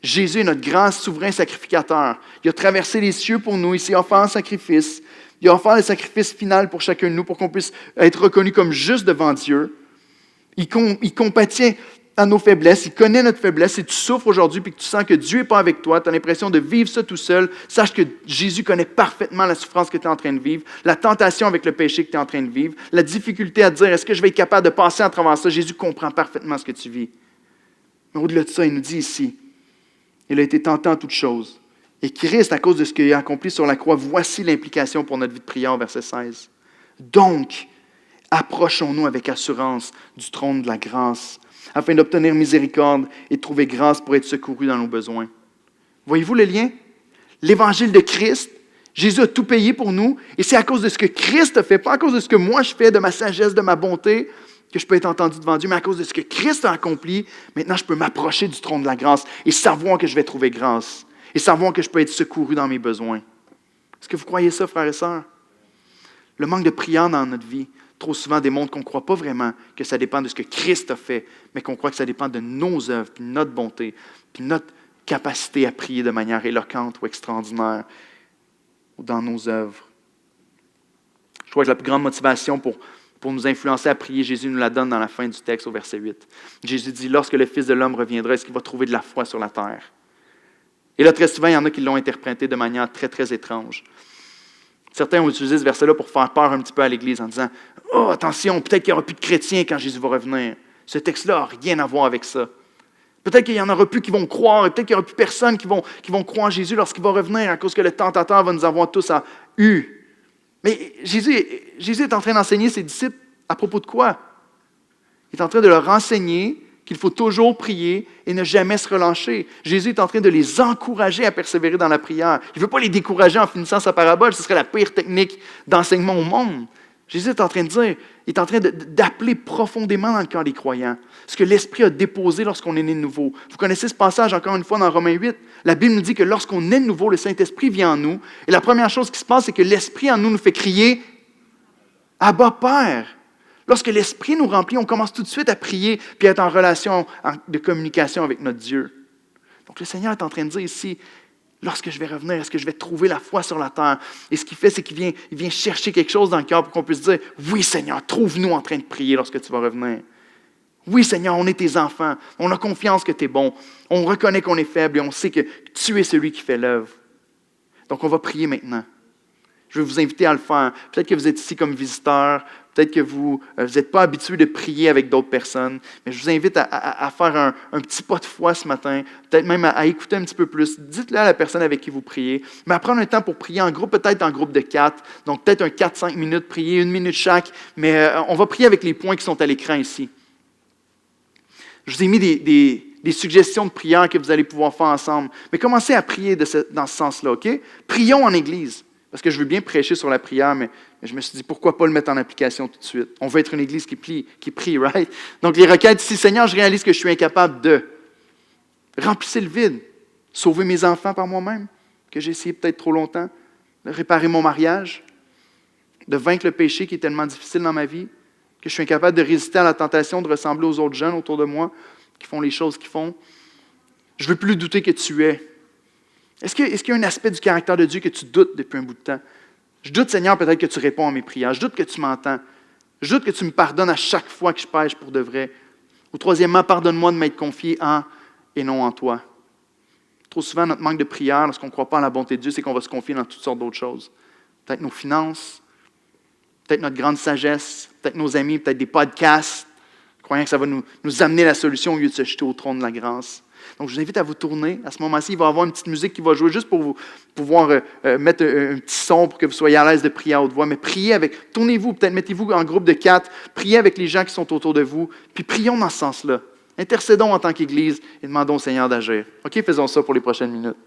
Jésus est notre grand souverain sacrificateur. Il a traversé les cieux pour nous, il s'est offert en sacrifice. Il a offert le sacrifice final pour chacun de nous, pour qu'on puisse être reconnu comme juste devant Dieu. Il compatit à nos faiblesses, il connaît notre faiblesse. Si tu souffres aujourd'hui et que tu sens que Dieu n'est pas avec toi, tu as l'impression de vivre ça tout seul, sache que Jésus connaît parfaitement la souffrance que tu es en train de vivre, la tentation avec le péché que tu es en train de vivre, la difficulté à te dire, est-ce que je vais être capable de passer à travers ça? Jésus comprend parfaitement ce que tu vis. Mais au-delà de ça, il nous dit ici, il a été tenté en toutes choses. Et Christ, à cause de ce qu'il a accompli sur la croix, voici l'implication pour notre vie de prière, verset 16. Donc, approchons-nous avec assurance du trône de la grâce, afin d'obtenir miséricorde et de trouver grâce pour être secourus dans nos besoins. Voyez-vous le lien? L'évangile de Christ, Jésus a tout payé pour nous, et c'est à cause de ce que Christ a fait, pas à cause de ce que moi je fais, de ma sagesse, de ma bonté, que je peux être entendu devant Dieu, mais à cause de ce que Christ a accompli, maintenant je peux m'approcher du trône de la grâce et savoir que je vais trouver grâce. Et savoir que je peux être secouru dans mes besoins. Est-ce que vous croyez ça, frères et sœurs? Le manque de prière dans notre vie, trop souvent démontre qu'on ne croit pas vraiment que ça dépend de ce que Christ a fait, mais qu'on croit que ça dépend de nos œuvres, puis de notre bonté, puis de notre capacité à prier de manière éloquente ou extraordinaire dans nos œuvres. Je crois que la plus grande motivation pour nous influencer à prier, Jésus nous la donne dans la fin du texte au verset 8. Jésus dit, « Lorsque le Fils de l'homme reviendra, est-ce qu'il va trouver de la foi sur la terre? » Et là, très souvent, il y en a qui l'ont interprété de manière très, très étrange. Certains ont utilisé ce verset-là pour faire peur un petit peu à l'Église en disant « Oh, attention, peut-être qu'il n'y aura plus de chrétiens quand Jésus va revenir. » Ce texte-là n'a rien à voir avec ça. Peut-être qu'il n'y en aura plus qui vont croire, et peut-être qu'il n'y aura plus personne qui vont croire en Jésus lorsqu'il va revenir à cause que le tentateur va nous avoir tous eu. Mais Jésus est en train d'enseigner ses disciples à propos de quoi? Il est en train de leur enseigner qu'il faut toujours prier et ne jamais se relâcher. Jésus est en train de les encourager à persévérer dans la prière. Il ne veut pas les décourager en finissant sa parabole, ce serait la pire technique d'enseignement au monde. Jésus est en train de dire, il est en train d'appeler profondément dans le cœur des croyants ce que l'Esprit a déposé lorsqu'on est né de nouveau. Vous connaissez ce passage encore une fois dans Romains 8. La Bible nous dit que lorsqu'on est de nouveau, le Saint-Esprit vient en nous et la première chose qui se passe, c'est que l'Esprit en nous fait crier « Abba, Père ». Lorsque l'Esprit nous remplit, on commence tout de suite à prier puis à être en relation de communication avec notre Dieu. Donc le Seigneur est en train de dire ici, Lorsque je vais revenir, est-ce que je vais trouver la foi sur la terre? Et ce qu'il fait, c'est qu'il vient chercher quelque chose dans le cœur pour qu'on puisse dire, oui Seigneur, trouve-nous en train de prier lorsque tu vas revenir. Oui Seigneur, on est tes enfants, on a confiance que tu es bon, on reconnaît qu'on est faible et on sait que tu es celui qui fait l'œuvre. Donc on va prier maintenant. Je vais vous inviter à le faire. Peut-être que vous êtes ici comme visiteur, peut-être que vous n'êtes pas habitué de prier avec d'autres personnes, mais je vous invite à faire un petit pas de foi ce matin, peut-être même à écouter un petit peu plus. Dites-le à la personne avec qui vous priez, mais à prendre un temps pour prier en groupe, peut-être en groupe de 4, donc peut-être un 4-5 minutes, prier 1 minute chaque, mais on va prier avec les points qui sont à l'écran ici. Je vous ai mis des suggestions de prière que vous allez pouvoir faire ensemble, mais commencez à prier dans ce sens-là, OK? Prions en Église. Parce que je veux bien prêcher sur la prière, mais je me suis dit, pourquoi pas le mettre en application tout de suite? On veut être une église qui prie, right? Donc, les requêtes ici, Seigneur, je réalise que je suis incapable de remplissez le vide, sauver mes enfants par moi-même, que j'ai essayé peut-être trop longtemps, de réparer mon mariage, de vaincre le péché qui est tellement difficile dans ma vie, que je suis incapable de résister à la tentation de ressembler aux autres jeunes autour de moi qui font les choses qu'ils font. Je ne veux plus douter que tu es. Est-ce qu'il y a un aspect du caractère de Dieu que tu doutes depuis un bout de temps? Je doute, Seigneur, peut-être que tu réponds à mes prières. Je doute que tu m'entends. Je doute que tu me pardonnes à chaque fois que je pêche pour de vrai. Ou troisièmement, pardonne-moi de m'être confié en et non en toi. Trop souvent, notre manque de prière, lorsqu'on ne croit pas en la bonté de Dieu, c'est qu'on va se confier dans toutes sortes d'autres choses. Peut-être nos finances, peut-être notre grande sagesse, peut-être nos amis, peut-être des podcasts, croyant que ça va nous amener la solution au lieu de se jeter au trône de la grâce. Donc, je vous invite à vous tourner. À ce moment-ci, il va y avoir une petite musique qui va jouer juste pour vous pouvoir mettre un petit son pour que vous soyez à l'aise de prier à haute voix. Mais priez avec, tournez-vous, peut-être mettez-vous en groupe de 4, priez avec les gens qui sont autour de vous, puis prions dans ce sens-là. Intercédons en tant qu'Église et demandons au Seigneur d'agir. OK, faisons ça pour les prochaines minutes.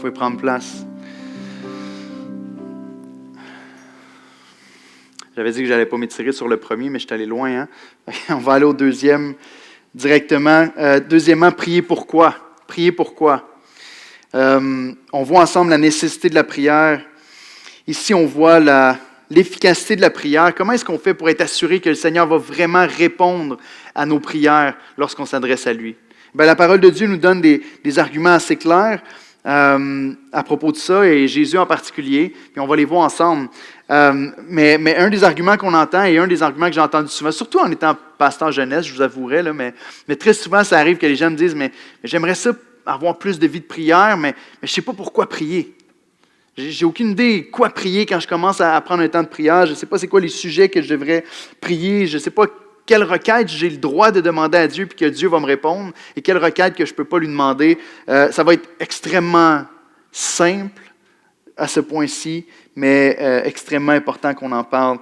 pouvez prendre place. J'avais dit que je n'allais pas m'étirer sur le premier, mais je suis allé loin. Hein? On va aller au deuxième directement. Deuxièmement, prier pourquoi? Prier pourquoi? On voit ensemble la nécessité de la prière. Ici, on voit l'efficacité de la prière. Comment est-ce qu'on fait pour être assuré que le Seigneur va vraiment répondre à nos prières lorsqu'on s'adresse à lui? Bien, la parole de Dieu nous donne des arguments assez clairs à propos de ça, et Jésus en particulier, puis on va les voir ensemble. Mais un des arguments qu'on entend, et un des arguments que j'ai entendu souvent, surtout en étant pasteur jeunesse, je vous avouerai, là, mais très souvent, ça arrive que les gens me disent, mais j'aimerais ça avoir plus de vie de prière, mais je ne sais pas pourquoi prier. J'ai aucune idée quoi prier quand je commence à prendre un temps de prière. Je ne sais pas c'est quoi les sujets que je devrais prier. Je ne sais pas quelle requête j'ai le droit de demander à Dieu puis que Dieu va me répondre et quelle requête que je ne peux pas lui demander. Ça va être extrêmement simple à ce point-ci, mais extrêmement important qu'on en parle.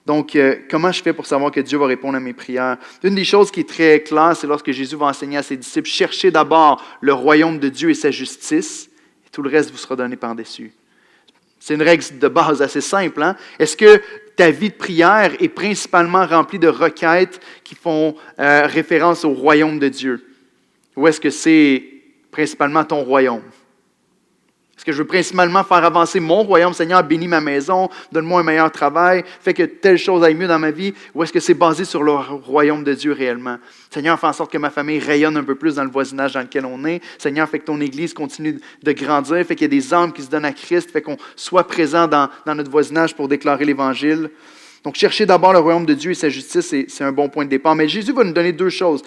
Donc, comment je fais pour savoir que Dieu va répondre à mes prières? Une des choses qui est très claire, c'est lorsque Jésus va enseigner à ses disciples, cherchez d'abord le royaume de Dieu et sa justice, et tout le reste vous sera donné par-dessus. C'est une règle de base assez simple. Hein? Est-ce que ta vie de prière est principalement remplie de requêtes qui font référence au royaume de Dieu? Ou est-ce que c'est principalement ton royaume? Est-ce que je veux principalement faire avancer mon royaume? Seigneur, bénis ma maison, donne-moi un meilleur travail, fais que telle chose aille mieux dans ma vie. Ou est-ce que c'est basé sur le royaume de Dieu réellement? Seigneur, fais en sorte que ma famille rayonne un peu plus dans le voisinage dans lequel on est. Seigneur, fais que ton Église continue de grandir, fais qu'il y ait des âmes qui se donnent à Christ, fais qu'on soit présent dans notre voisinage pour déclarer l'Évangile. Donc, chercher d'abord le royaume de Dieu et sa justice, c'est un bon point de départ. Mais Jésus va nous donner deux choses.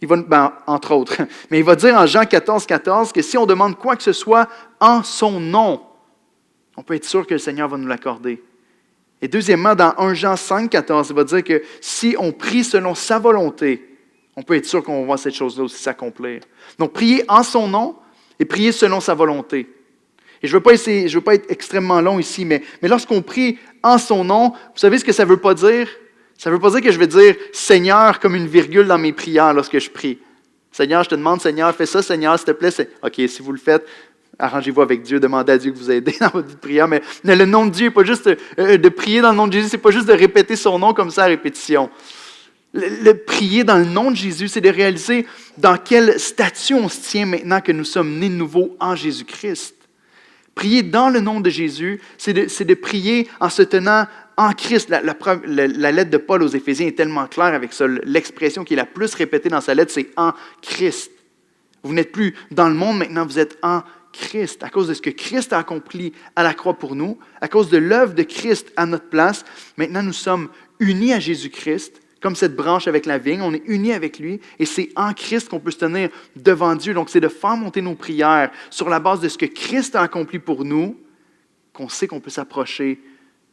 Il va, entre autres, mais il va dire en Jean 14 que si on demande quoi que ce soit en son nom, on peut être sûr que le Seigneur va nous l'accorder. Et deuxièmement, dans 1 Jean 5,14, il va dire que si on prie selon sa volonté, on peut être sûr qu'on va voir cette chose-là aussi s'accomplir. Donc, prier en son nom et prier selon sa volonté. Et je ne veux pas être extrêmement long ici, mais lorsqu'on prie en son nom, vous savez ce que ça ne veut pas dire? Ça ne veut pas dire que je vais dire « Seigneur » comme une virgule dans mes prières lorsque je prie. Seigneur, je te demande, Seigneur, fais ça, Seigneur, s'il te plaît. OK, si vous le faites, arrangez-vous avec Dieu, demandez à Dieu que vous aidez dans votre vie de prière. Mais le nom de Dieu n'est pas juste de prier dans le nom de Jésus, ce n'est pas juste de répéter son nom comme ça à répétition. Le prier dans le nom de Jésus, c'est de réaliser dans quel statut on se tient maintenant que nous sommes nés de nouveau en Jésus-Christ. Prier dans le nom de Jésus, c'est de prier en se tenant en Christ. La lettre de Paul aux Éphésiens est tellement claire avec ça. L'expression qui est la plus répétée dans sa lettre, c'est « en Christ ». Vous n'êtes plus dans le monde, maintenant vous êtes en Christ. À cause de ce que Christ a accompli à la croix pour nous, à cause de l'œuvre de Christ à notre place, maintenant nous sommes unis à Jésus-Christ, comme cette branche avec la vigne, on est unis avec lui, et c'est en Christ qu'on peut se tenir devant Dieu. Donc c'est de faire monter nos prières sur la base de ce que Christ a accompli pour nous, qu'on sait qu'on peut s'approcher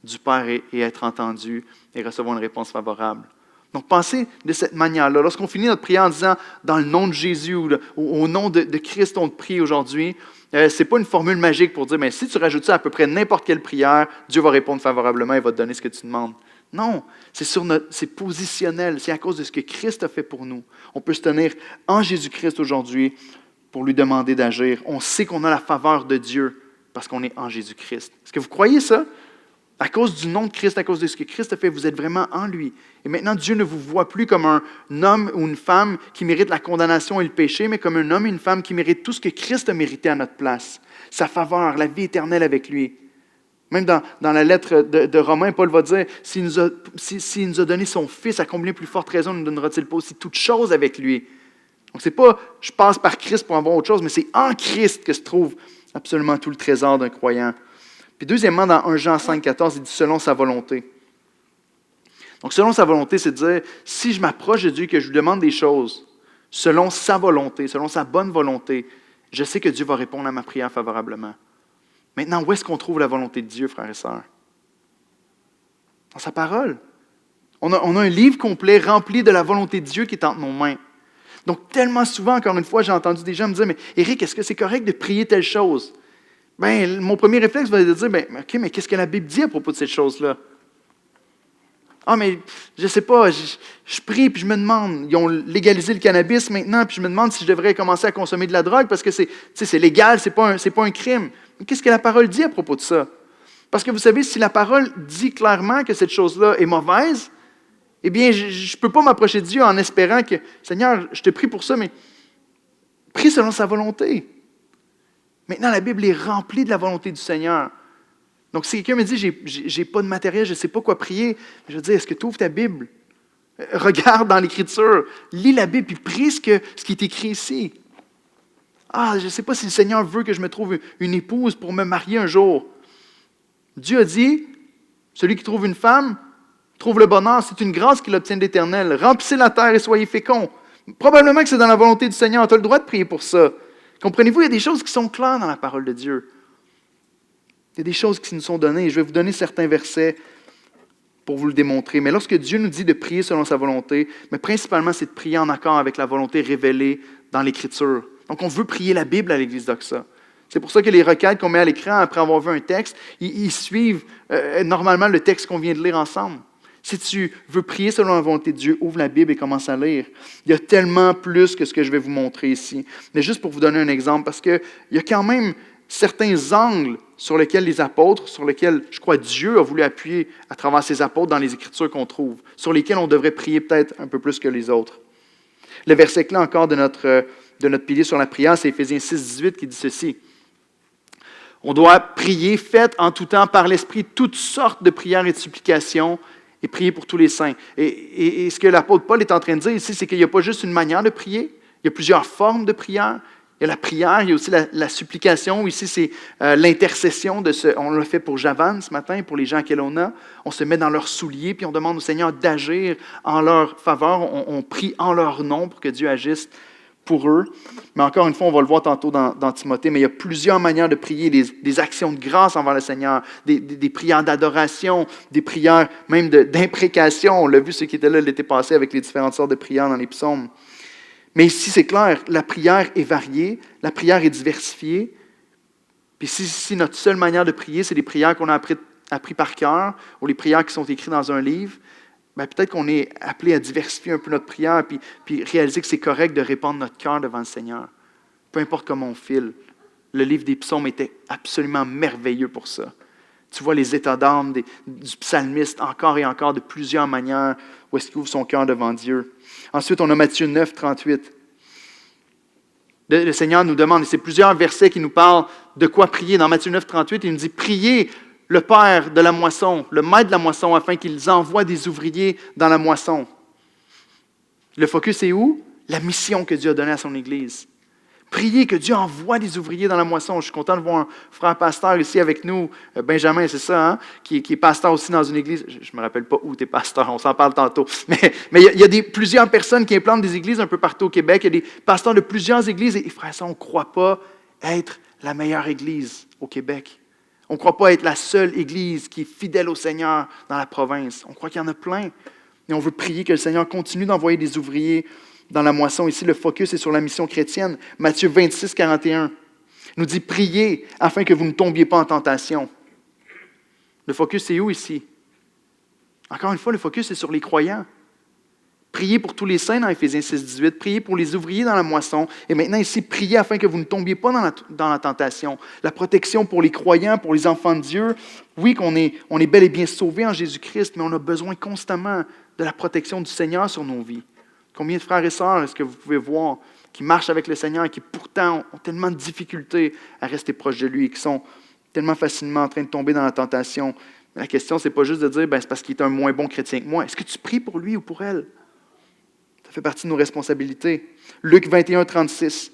du Père et être entendu et recevoir une réponse favorable. Donc, pensez de cette manière-là. Lorsqu'on finit notre prière en disant « dans le nom de Jésus » ou « au nom de Christ, on te prie aujourd'hui », ce n'est pas une formule magique pour dire « mais si tu rajoutes ça à peu près n'importe quelle prière, Dieu va répondre favorablement et va te donner ce que tu demandes ». Non, c'est positionnel, c'est à cause de ce que Christ a fait pour nous. On peut se tenir en Jésus-Christ aujourd'hui pour lui demander d'agir. On sait qu'on a la faveur de Dieu parce qu'on est en Jésus-Christ. Est-ce que vous croyez ça? À cause du nom de Christ, à cause de ce que Christ a fait, vous êtes vraiment en lui. Et maintenant, Dieu ne vous voit plus comme un homme ou une femme qui mérite la condamnation et le péché, mais comme un homme et une femme qui méritent tout ce que Christ a mérité à notre place. Sa faveur, la vie éternelle avec lui. Même dans la lettre de Romains, Paul va dire, s'il nous a donné son Fils, à combien plus forte raison ne donnera-t-il pas aussi toutes choses avec lui? Donc, ce n'est pas « je passe par Christ pour avoir autre chose », mais c'est en Christ que se trouve absolument tout le trésor d'un croyant. Puis deuxièmement, dans 1 Jean 5,14, il dit « selon sa volonté ». Donc, selon sa volonté, c'est de dire, si je m'approche de Dieu, que je lui demande des choses, selon sa volonté, selon sa bonne volonté, je sais que Dieu va répondre à ma prière favorablement. Maintenant, où est-ce qu'on trouve la volonté de Dieu, frères et sœurs? Dans sa parole. On a un livre complet rempli de la volonté de Dieu qui est entre nos mains. Donc, tellement souvent, encore une fois, j'ai entendu des gens me dire, mais Éric, est-ce que c'est correct de prier telle chose? Mon premier réflexe va être de dire, OK, mais qu'est-ce que la Bible dit à propos de cette chose-là? Ah, mais je sais pas, je prie puis je me demande. Ils ont légalisé le cannabis maintenant, puis je me demande si je devrais commencer à consommer de la drogue parce que c'est légal, c'est pas un crime. Mais qu'est-ce que la parole dit à propos de ça? Parce que vous savez, si la parole dit clairement que cette chose-là est mauvaise, eh bien, je ne peux pas m'approcher de Dieu en espérant que, Seigneur, je te prie pour ça, mais prie selon sa volonté. Maintenant, la Bible est remplie de la volonté du Seigneur. Donc, si quelqu'un me dit, j'ai pas de matériel, je ne sais pas quoi prier, je vais dire, est-ce que tu ouvres ta Bible? Regarde dans l'Écriture, lis la Bible, puis prie ce qui est écrit ici. Ah, je ne sais pas si le Seigneur veut que je me trouve une épouse pour me marier un jour. Dieu a dit, celui qui trouve une femme, trouve le bonheur, c'est une grâce qu'il obtient de l'Éternel. Remplissez la terre et soyez féconds. Probablement que c'est dans la volonté du Seigneur. Tu as le droit de prier pour ça. Comprenez-vous, il y a des choses qui sont claires dans la parole de Dieu. Il y a des choses qui nous sont données. Je vais vous donner certains versets pour vous le démontrer. Mais lorsque Dieu nous dit de prier selon sa volonté, mais principalement, c'est de prier en accord avec la volonté révélée dans l'Écriture. Donc, on veut prier la Bible à l'Église d'Oxa. C'est pour ça que les requêtes qu'on met à l'écran après avoir vu un texte, ils suivent normalement le texte qu'on vient de lire ensemble. Si tu veux prier selon la volonté de Dieu, ouvre la Bible et commence à lire. Il y a tellement plus que ce que je vais vous montrer ici. Mais juste pour vous donner un exemple, parce qu'il y a quand même certains angles sur lesquels les apôtres, sur lesquels, je crois, Dieu a voulu appuyer à travers ses apôtres dans les Écritures qu'on trouve, sur lesquels on devrait prier peut-être un peu plus que les autres. Le verset clé encore de notre pilier sur la prière, c'est Éphésiens 6, 18 qui dit ceci. On doit prier, faites en tout temps par l'Esprit toutes sortes de prières et de supplications et prier pour tous les saints. Et ce que l'apôtre Paul est en train de dire ici, c'est qu'il n'y a pas juste une manière de prier, il y a plusieurs formes de prière. Il y a la prière, il y a aussi la supplication. Ici, c'est l'intercession. On l'a fait pour Javan ce matin, pour les gens à Kelowna. On se met dans leurs souliers, puis on demande au Seigneur d'agir en leur faveur. On prie en leur nom pour que Dieu agisse pour eux. Mais encore une fois, on va le voir tantôt dans Timothée, mais il y a plusieurs manières de prier, des actions de grâce envers le Seigneur, des prières d'adoration, des prières même d'imprécation. On l'a vu, ceux qui étaient là l'été passé avec les différentes sortes de prières dans les psaumes. Mais ici, c'est clair, la prière est variée, la prière est diversifiée. Puis si notre seule manière de prier, c'est les prières qu'on a appris par cœur, ou les prières qui sont écrites dans un livre, bien, peut-être qu'on est appelé à diversifier un peu notre prière, puis réaliser que c'est correct de répandre notre cœur devant le Seigneur. Peu importe comment on file. Le livre des psaumes était absolument merveilleux pour ça. Tu vois les états d'âme du psalmiste encore et encore de plusieurs manières où est-ce qu'il ouvre son cœur devant Dieu. Ensuite, on a Matthieu 9, 38. Le Seigneur nous demande, et c'est plusieurs versets qui nous parlent de quoi prier. Dans Matthieu 9, 38, il nous dit « Priez le Père de la moisson, le Maître de la moisson, afin qu'il envoie des ouvriers dans la moisson. » Le focus est où? La mission que Dieu a donnée à son Église. Priez que Dieu envoie des ouvriers dans la moisson. Je suis content de voir un frère pasteur ici avec nous, Benjamin, c'est ça, hein? qui est pasteur aussi dans une église. Je ne me rappelle pas où tu es pasteur, on s'en parle tantôt. Mais il y a plusieurs personnes qui implantent des églises un peu partout au Québec. Il y a des pasteurs de plusieurs églises. Et frère, ça, on ne croit pas être la meilleure église au Québec. On ne croit pas être la seule église qui est fidèle au Seigneur dans la province. On croit qu'il y en a plein. Et on veut prier que le Seigneur continue d'envoyer des ouvriers dans la moisson. Ici, le focus est sur la mission chrétienne. Matthieu 26, 41 nous dit « Priez afin que vous ne tombiez pas en tentation ». Le focus est où ici? Encore une fois, le focus est sur les croyants. Priez pour tous les saints dans Éphésiens 6, 18. Priez pour les ouvriers dans la moisson. Et maintenant ici, priez afin que vous ne tombiez pas dans la tentation. La protection pour les croyants, pour les enfants de Dieu. Oui, on est bel et bien sauvés en Jésus-Christ, mais on a besoin constamment de la protection du Seigneur sur nos vies. Combien de frères et sœurs est-ce que vous pouvez voir qui marchent avec le Seigneur et qui pourtant ont tellement de difficultés à rester proches de lui et qui sont tellement facilement en train de tomber dans la tentation? Mais la question, ce n'est pas juste de dire c'est parce qu'il est un moins bon chrétien que moi. Est-ce que tu pries pour lui ou pour elle? Ça fait partie de nos responsabilités. Luc 21, 36.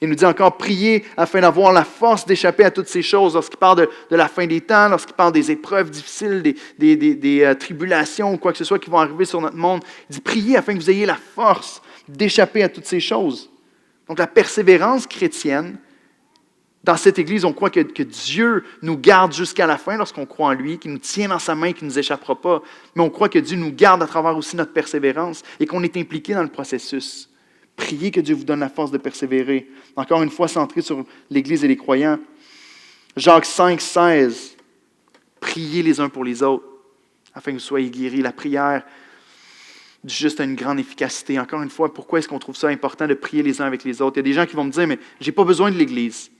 Il nous dit encore, priez afin d'avoir la force d'échapper à toutes ces choses. Lorsqu'il parle de la fin des temps, lorsqu'il parle des épreuves difficiles, des tribulations ou quoi que ce soit qui vont arriver sur notre monde, il dit, priez afin que vous ayez la force d'échapper à toutes ces choses. Donc la persévérance chrétienne, dans cette Église, on croit que Dieu nous garde jusqu'à la fin lorsqu'on croit en lui, qu'il nous tient dans sa main, qu'il ne nous échappera pas. Mais on croit que Dieu nous garde à travers aussi notre persévérance et qu'on est impliqué dans le processus. Priez que Dieu vous donne la force de persévérer. Encore une fois, centré sur l'Église et les croyants. Jacques 5, 16. Priez les uns pour les autres. afin que vous soyez guéris. La prière du juste a une grande efficacité. Encore une fois, pourquoi est-ce qu'on trouve ça important de prier les uns avec les autres? Il y a des gens qui vont me dire, mais j'ai pas besoin de l'Église.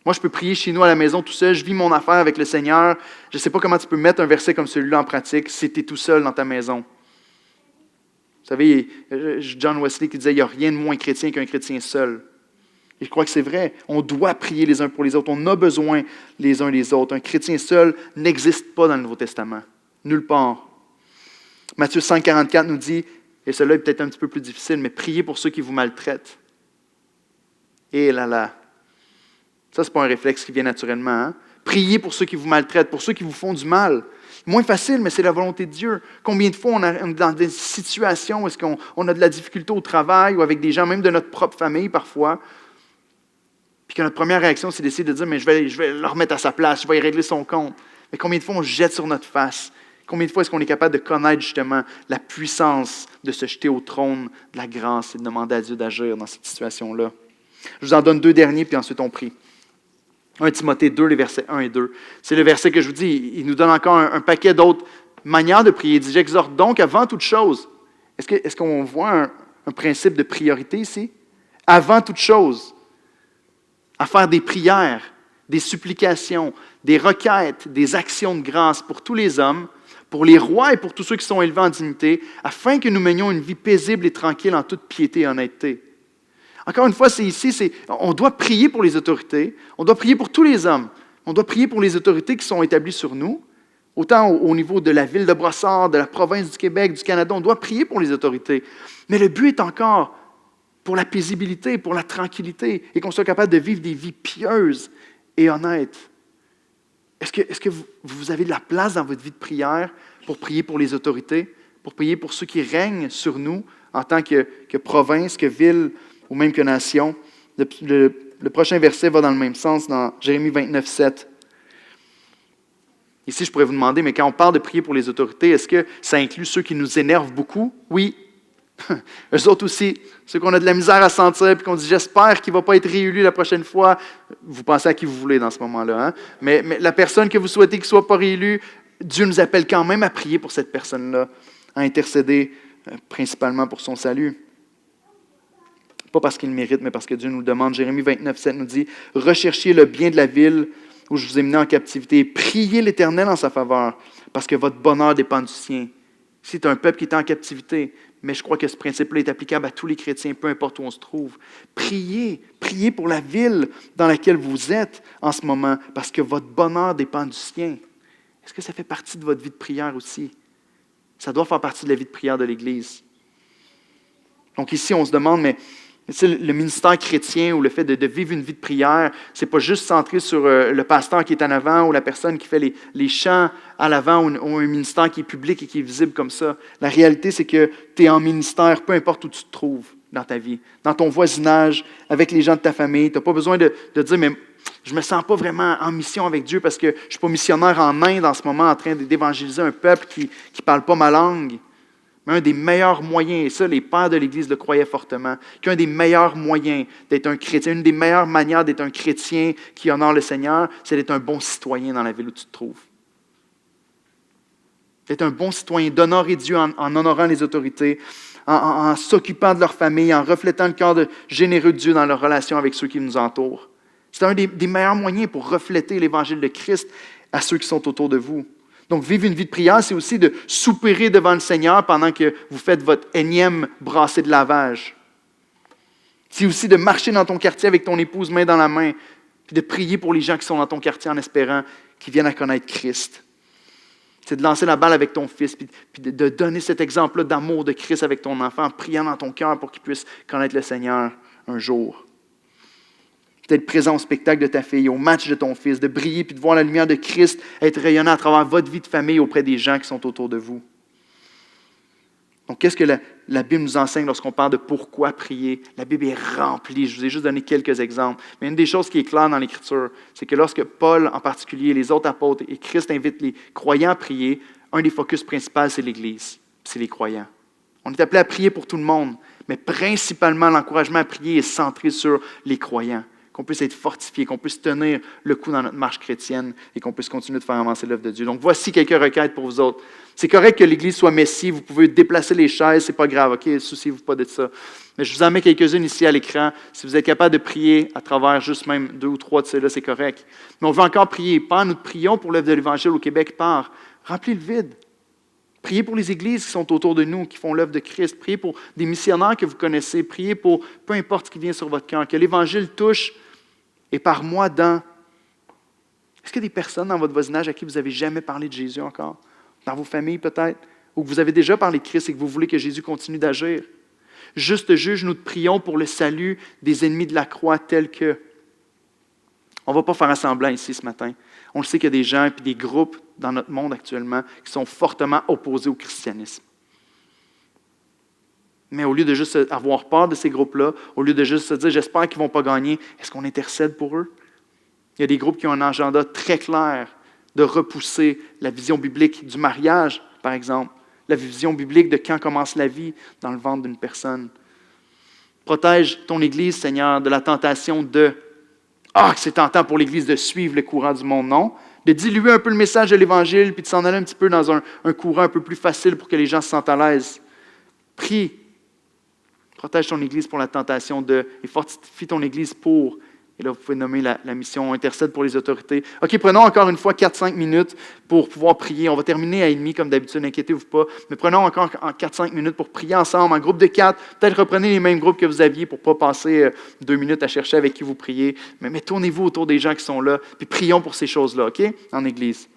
Moi, je peux prier chez nous à la maison tout seul, je vis mon affaire avec le Seigneur. Je ne sais pas comment tu peux mettre un verset comme celui-là en pratique si tu es tout seul dans ta maison. Vous savez, John Wesley qui disait, il n'y a rien de moins chrétien qu'un chrétien seul. Et je crois que c'est vrai. On doit prier les uns pour les autres. On a besoin les uns des autres. Un chrétien seul n'existe pas dans le Nouveau Testament. Nulle part. Matthieu 5, 44 nous dit, et cela est peut-être un petit peu plus difficile, mais priez pour ceux qui vous maltraitent. Et là. Ça, ce n'est pas un réflexe qui vient naturellement. Hein? Priez pour ceux qui vous maltraitent, pour ceux qui vous font du mal. Moins facile, mais c'est la volonté de Dieu. Combien de fois on est dans des situations où est-ce qu'on a de la difficulté au travail ou avec des gens, même de notre propre famille parfois, puis que notre première réaction, c'est d'essayer de dire, mais je vais le remettre à sa place, je vais y régler son compte. Mais combien de fois on jette sur notre face? Combien de fois est-ce qu'on est capable de connaître justement la puissance de se jeter au trône de la grâce et de demander à Dieu d'agir dans cette situation-là? Je vous en donne 2 derniers, puis ensuite on prie. 1 Timothée 2, les versets 1 et 2. C'est le verset que je vous dis, il nous donne encore un paquet d'autres manières de prier. Il dit, j'exhorte donc avant toute chose. Est-ce qu'on voit un principe de priorité ici? Avant toute chose, à faire des prières, des supplications, des requêtes, des actions de grâce pour tous les hommes, pour les rois et pour tous ceux qui sont élevés en dignité, afin que nous menions une vie paisible et tranquille en toute piété et honnêteté. Encore une fois, on doit prier pour les autorités, on doit prier pour tous les hommes, on doit prier pour les autorités qui sont établies sur nous, autant au niveau de la ville de Brossard, de la province du Québec, du Canada, on doit prier pour les autorités. Mais le but est encore pour la paisibilité, pour la tranquillité, et qu'on soit capable de vivre des vies pieuses et honnêtes. Est-ce que vous avez de la place dans votre vie de prière pour prier pour les autorités, pour prier pour ceux qui règnent sur nous en tant que province, que ville, ou même que nation? Le prochain verset va dans le même sens, dans Jérémie 29, 7. Ici, je pourrais vous demander, mais quand on parle de prier pour les autorités, est-ce que ça inclut ceux qui nous énervent beaucoup? Oui. Eux autres aussi, ceux qu'on a de la misère à sentir, puis qu'on dit, j'espère qu'il ne va pas être réélu la prochaine fois. Vous pensez à qui vous voulez dans ce moment-là. Hein? Mais la personne que vous souhaitez qu'il ne soit pas réélu, Dieu nous appelle quand même à prier pour cette personne-là, à intercéder principalement pour son salut. Pas parce qu'il le mérite, mais parce que Dieu nous le demande. Jérémie 29, 7 nous dit, « Recherchez le bien de la ville où je vous ai mené en captivité. Priez l'Éternel en sa faveur, parce que votre bonheur dépend du sien. » C'est un peuple qui est en captivité, mais je crois que ce principe-là est applicable à tous les chrétiens, peu importe où on se trouve. Priez pour la ville dans laquelle vous êtes en ce moment, parce que votre bonheur dépend du sien. Est-ce que ça fait partie de votre vie de prière aussi? Ça doit faire partie de la vie de prière de l'Église. Donc ici, on se demande, mais le ministère chrétien ou le fait de vivre une vie de prière, ce n'est pas juste centré sur le pasteur qui est en avant ou la personne qui fait les chants à l'avant ou un ministère qui est public et qui est visible comme ça. La réalité, c'est que tu es en ministère, peu importe où tu te trouves dans ta vie, dans ton voisinage, avec les gens de ta famille. Tu n'as pas besoin de dire, mais je ne me sens pas vraiment en mission avec Dieu parce que je ne suis pas missionnaire en Inde en ce moment en train d'évangéliser un peuple qui ne parle pas ma langue. Mais un des meilleurs moyens, et ça, les pères de l'Église le croyaient fortement, qu'un des meilleurs moyens d'être un chrétien, une des meilleures manières d'être un chrétien qui honore le Seigneur, c'est d'être un bon citoyen dans la ville où tu te trouves. D'être un bon citoyen, d'honorer Dieu en honorant les autorités, en s'occupant de leur famille, en reflétant le cœur généreux de Dieu dans leur relation avec ceux qui nous entourent. C'est un des meilleurs moyens pour refléter l'Évangile de Christ à ceux qui sont autour de vous. Donc, vivre une vie de prière, c'est aussi de soupirer devant le Seigneur pendant que vous faites votre énième brassée de lavage. C'est aussi de marcher dans ton quartier avec ton épouse main dans la main, puis de prier pour les gens qui sont dans ton quartier en espérant qu'ils viennent à connaître Christ. C'est de lancer la balle avec ton fils, puis de donner cet exemple-là d'amour de Christ avec ton enfant, en priant dans ton cœur pour qu'il puisse connaître le Seigneur un jour. D'être présent au spectacle de ta fille, au match de ton fils, de briller puis de voir la lumière de Christ être rayonnante à travers votre vie de famille auprès des gens qui sont autour de vous. Donc, qu'est-ce que la Bible nous enseigne lorsqu'on parle de pourquoi prier? La Bible est remplie. Je vous ai juste donné quelques exemples. Mais une des choses qui est claire dans l'Écriture, c'est que lorsque Paul en particulier, les autres apôtres et Christ invitent les croyants à prier, un des focus principaux, c'est l'Église, c'est les croyants. On est appelé à prier pour tout le monde, mais principalement l'encouragement à prier est centré sur les croyants. qu'on puisse être fortifié, qu'on puisse tenir le coup dans notre marche chrétienne et qu'on puisse continuer de faire avancer l'œuvre de Dieu. Donc, voici quelques requêtes pour vous autres. C'est correct que l'Église soit messie, vous pouvez déplacer les chaises, c'est pas grave, OK? Souciez-vous pas de ça. Mais je vous en mets quelques-unes ici à l'écran. Si vous êtes capable de prier à travers juste même 2 ou 3 de ceux-là, c'est correct. Mais on veut encore prier. Pas nous prions pour l'œuvre de l'Évangile au Québec, remplis le vide. Priez pour les églises qui sont autour de nous, qui font l'œuvre de Christ. Priez pour des missionnaires que vous connaissez. Priez pour peu importe ce qui vient sur votre cœur. Que l'Évangile touche et par moi dans. Est-ce qu'il y a des personnes dans votre voisinage à qui vous n'avez jamais parlé de Jésus encore? Dans vos familles peut-être? Ou que vous avez déjà parlé de Christ et que vous voulez que Jésus continue d'agir? Juste juge, nous te prions pour le salut des ennemis de la croix tels que. On ne va pas faire semblant ici ce matin. On le sait qu'il y a des gens et des groupes dans notre monde actuellement qui sont fortement opposés au christianisme. Mais au lieu de juste avoir peur de ces groupes-là, au lieu de juste se dire « j'espère qu'ils ne vont pas gagner », est-ce qu'on intercède pour eux? Il y a des groupes qui ont un agenda très clair de repousser la vision biblique du mariage, par exemple, la vision biblique de quand commence la vie dans le ventre d'une personne. Protège ton Église, Seigneur, de la tentation de « Ah, que c'est tentant pour l'Église de suivre le courant du monde, non ?» De diluer un peu le message de l'Évangile, puis de s'en aller un petit peu dans un courant un peu plus facile pour que les gens se sentent à l'aise. Prie. Protège ton Église pour la tentation de, et fortifie ton Église pour. Et là, vous pouvez nommer la mission, intercède pour les autorités. OK, prenons encore une fois 4-5 minutes pour pouvoir prier. On va terminer à 1h comme d'habitude, n'inquiétez-vous pas. Mais prenons encore 4-5 minutes pour prier ensemble, en groupe de 4. Peut-être reprenez les mêmes groupes que vous aviez pour ne pas passer 2 minutes à chercher avec qui vous priez. Mais tournez-vous autour des gens qui sont là, puis prions pour ces choses-là, OK, en Église.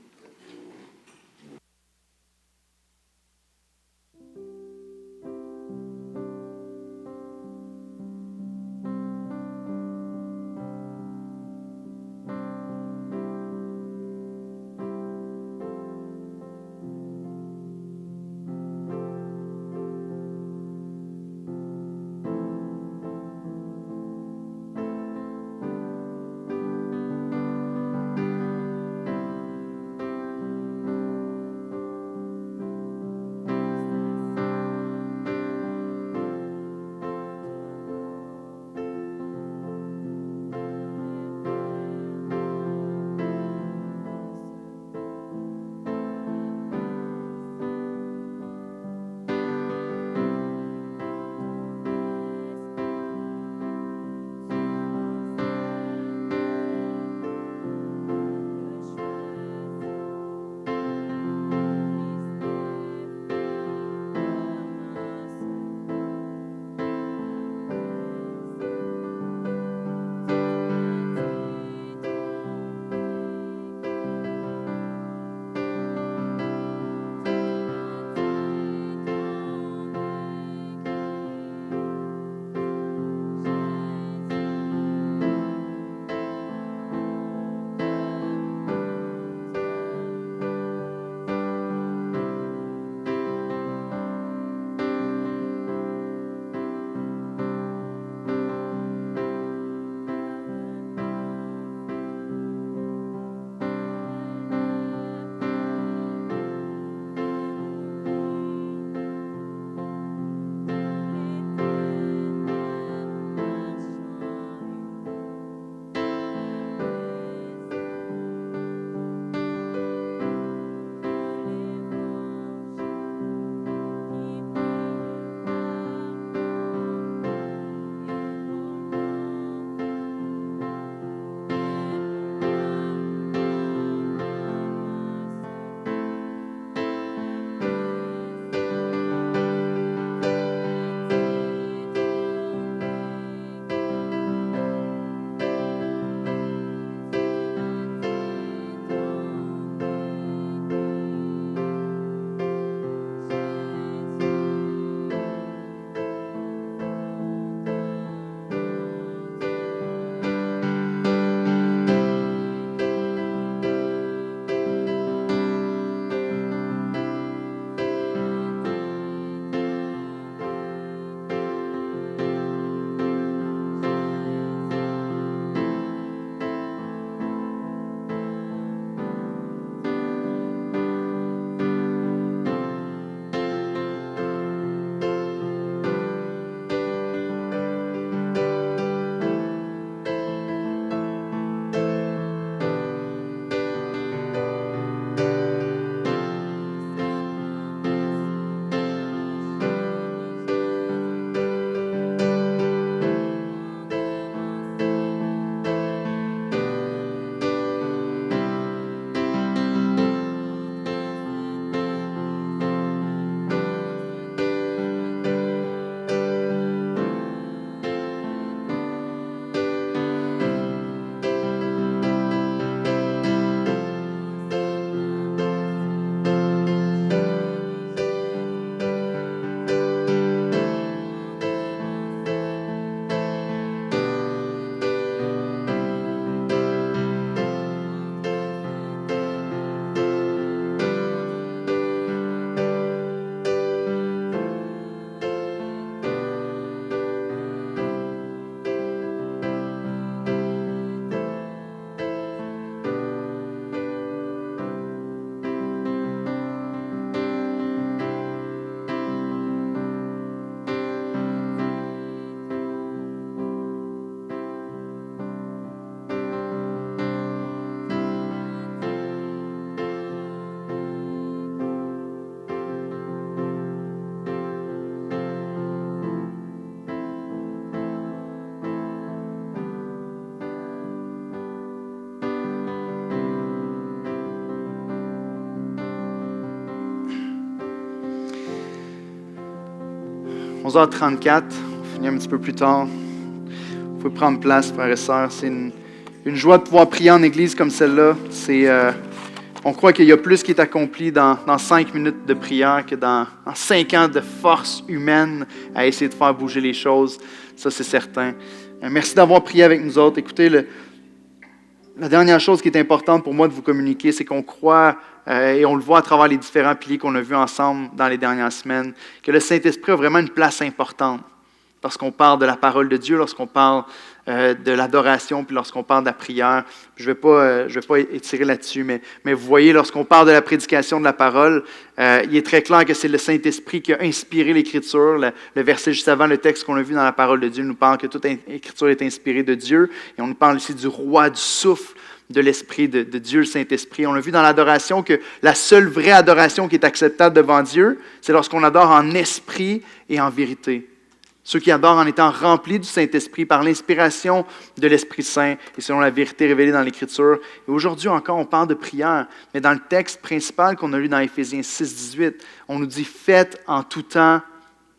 11h34, on finit un petit peu plus tard. Vous pouvez prendre place, frères et sœurs. C'est une joie de pouvoir prier en église comme celle-là. On croit qu'il y a plus qui est accompli dans 5 minutes de prière que dans 5 ans de force humaine à essayer de faire bouger les choses. Ça, c'est certain. Merci d'avoir prié avec nous autres. Écoutez, la dernière chose qui est importante pour moi de vous communiquer, c'est qu'on croit, et on le voit à travers les différents piliers qu'on a vus ensemble dans les dernières semaines, que le Saint-Esprit a vraiment une place importante lorsqu'on parle de la parole de Dieu, lorsqu'on parle de l'adoration, puis lorsqu'on parle de la prière. Je ne vais pas étirer là-dessus, mais vous voyez, lorsqu'on parle de la prédication de la parole, il est très clair que c'est le Saint-Esprit qui a inspiré l'Écriture. Le verset juste avant, le texte qu'on a vu dans la parole de Dieu, nous parle que toute Écriture est inspirée de Dieu, et on nous parle ici du roi, du souffle de l'Esprit, de Dieu, le Saint-Esprit. On a vu dans l'adoration que la seule vraie adoration qui est acceptable devant Dieu, c'est lorsqu'on adore en esprit et en vérité. Ceux qui adorent en étant remplis du Saint-Esprit par l'inspiration de l'Esprit Saint et selon la vérité révélée dans l'Écriture. Et aujourd'hui encore, on parle de prière, mais dans le texte principal qu'on a lu dans Éphésiens 6, 18, on nous dit « Faites en tout temps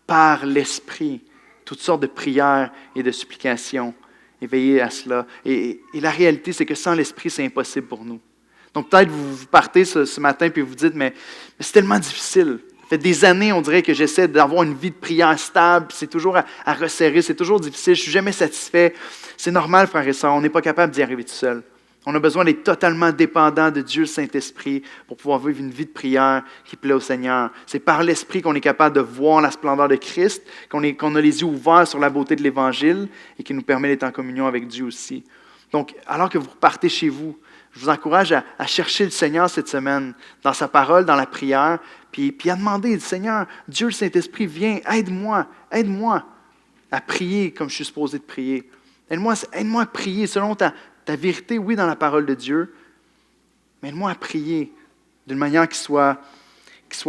par l'Esprit toutes sortes de prières et de supplications. » Et veillez à cela. Et la réalité, c'est que sans l'Esprit, c'est impossible pour nous. Donc peut-être vous partez ce matin et vous dites « Mais c'est tellement difficile. » Ça fait des années, on dirait que j'essaie d'avoir une vie de prière stable, c'est toujours à resserrer, c'est toujours difficile, je ne suis jamais satisfait. C'est normal, frères et sœurs, on n'est pas capable d'y arriver tout seul. On a besoin d'être totalement dépendant de Dieu, le Saint-Esprit, pour pouvoir vivre une vie de prière qui plaît au Seigneur. C'est par l'Esprit qu'on est capable de voir la splendeur de Christ, qu'on a les yeux ouverts sur la beauté de l'Évangile et qui nous permet d'être en communion avec Dieu aussi. Donc, alors que vous repartez chez vous, je vous encourage à chercher le Seigneur cette semaine, dans sa parole, dans la prière, puis à demander, Seigneur, Dieu, le Saint-Esprit, viens, aide-moi à prier comme je suis supposé de prier. Aide-moi à prier selon ta vérité, oui, dans la parole de Dieu, mais aide-moi à prier d'une manière qui soit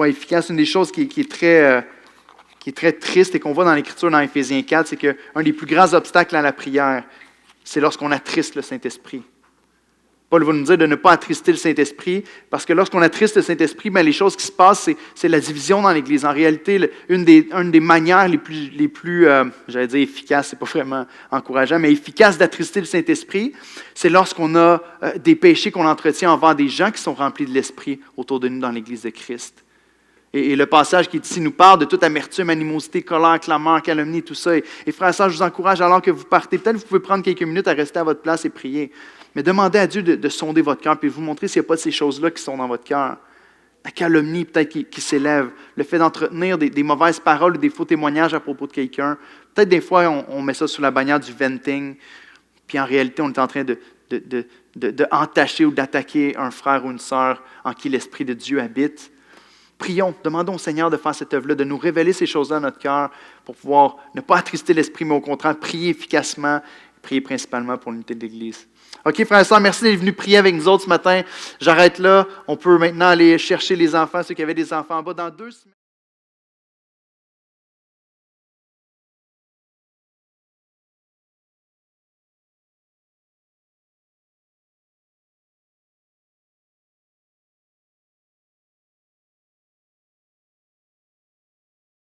efficace. Une des choses qui est très triste et qu'on voit dans l'Écriture dans Éphésiens 4, c'est qu'un des plus grands obstacles à la prière, c'est lorsqu'on attriste le Saint-Esprit. Paul va nous dire de ne pas attrister le Saint-Esprit, parce que lorsqu'on attriste le Saint-Esprit, les choses qui se passent, c'est la division dans l'Église. En réalité, une des manières les plus j'allais dire efficaces, c'est pas vraiment encourageant, mais efficaces d'attrister le Saint-Esprit, c'est lorsqu'on a des péchés qu'on entretient envers des gens qui sont remplis de l'Esprit autour de nous dans l'Église de Christ. Et le passage qui est ici nous parle de toute amertume, animosité, colère, clameur, calomnie, tout ça. Et frères et sœurs, je vous encourage, alors que vous partez, peut-être vous pouvez prendre quelques minutes à rester à votre place et prier. Mais demandez à Dieu de sonder votre cœur, puis vous montrer s'il n'y a pas de ces choses-là qui sont dans votre cœur. La calomnie peut-être qui s'élève, le fait d'entretenir des mauvaises paroles ou des faux témoignages à propos de quelqu'un. Peut-être des fois, on met ça sous la bannière du venting, puis en réalité, on est en train de entacher ou d'attaquer un frère ou une sœur en qui l'Esprit de Dieu habite. Prions, demandons au Seigneur de faire cette œuvre-là, de nous révéler ces choses-là dans notre cœur pour pouvoir ne pas attrister l'Esprit, mais au contraire, prier efficacement, prier principalement pour l'unité de l'Église. OK, frères et sœurs, merci d'être venus prier avec nous autres ce matin. J'arrête là. On peut maintenant aller chercher les enfants, ceux qui avaient des enfants en bas, dans 2 semaines.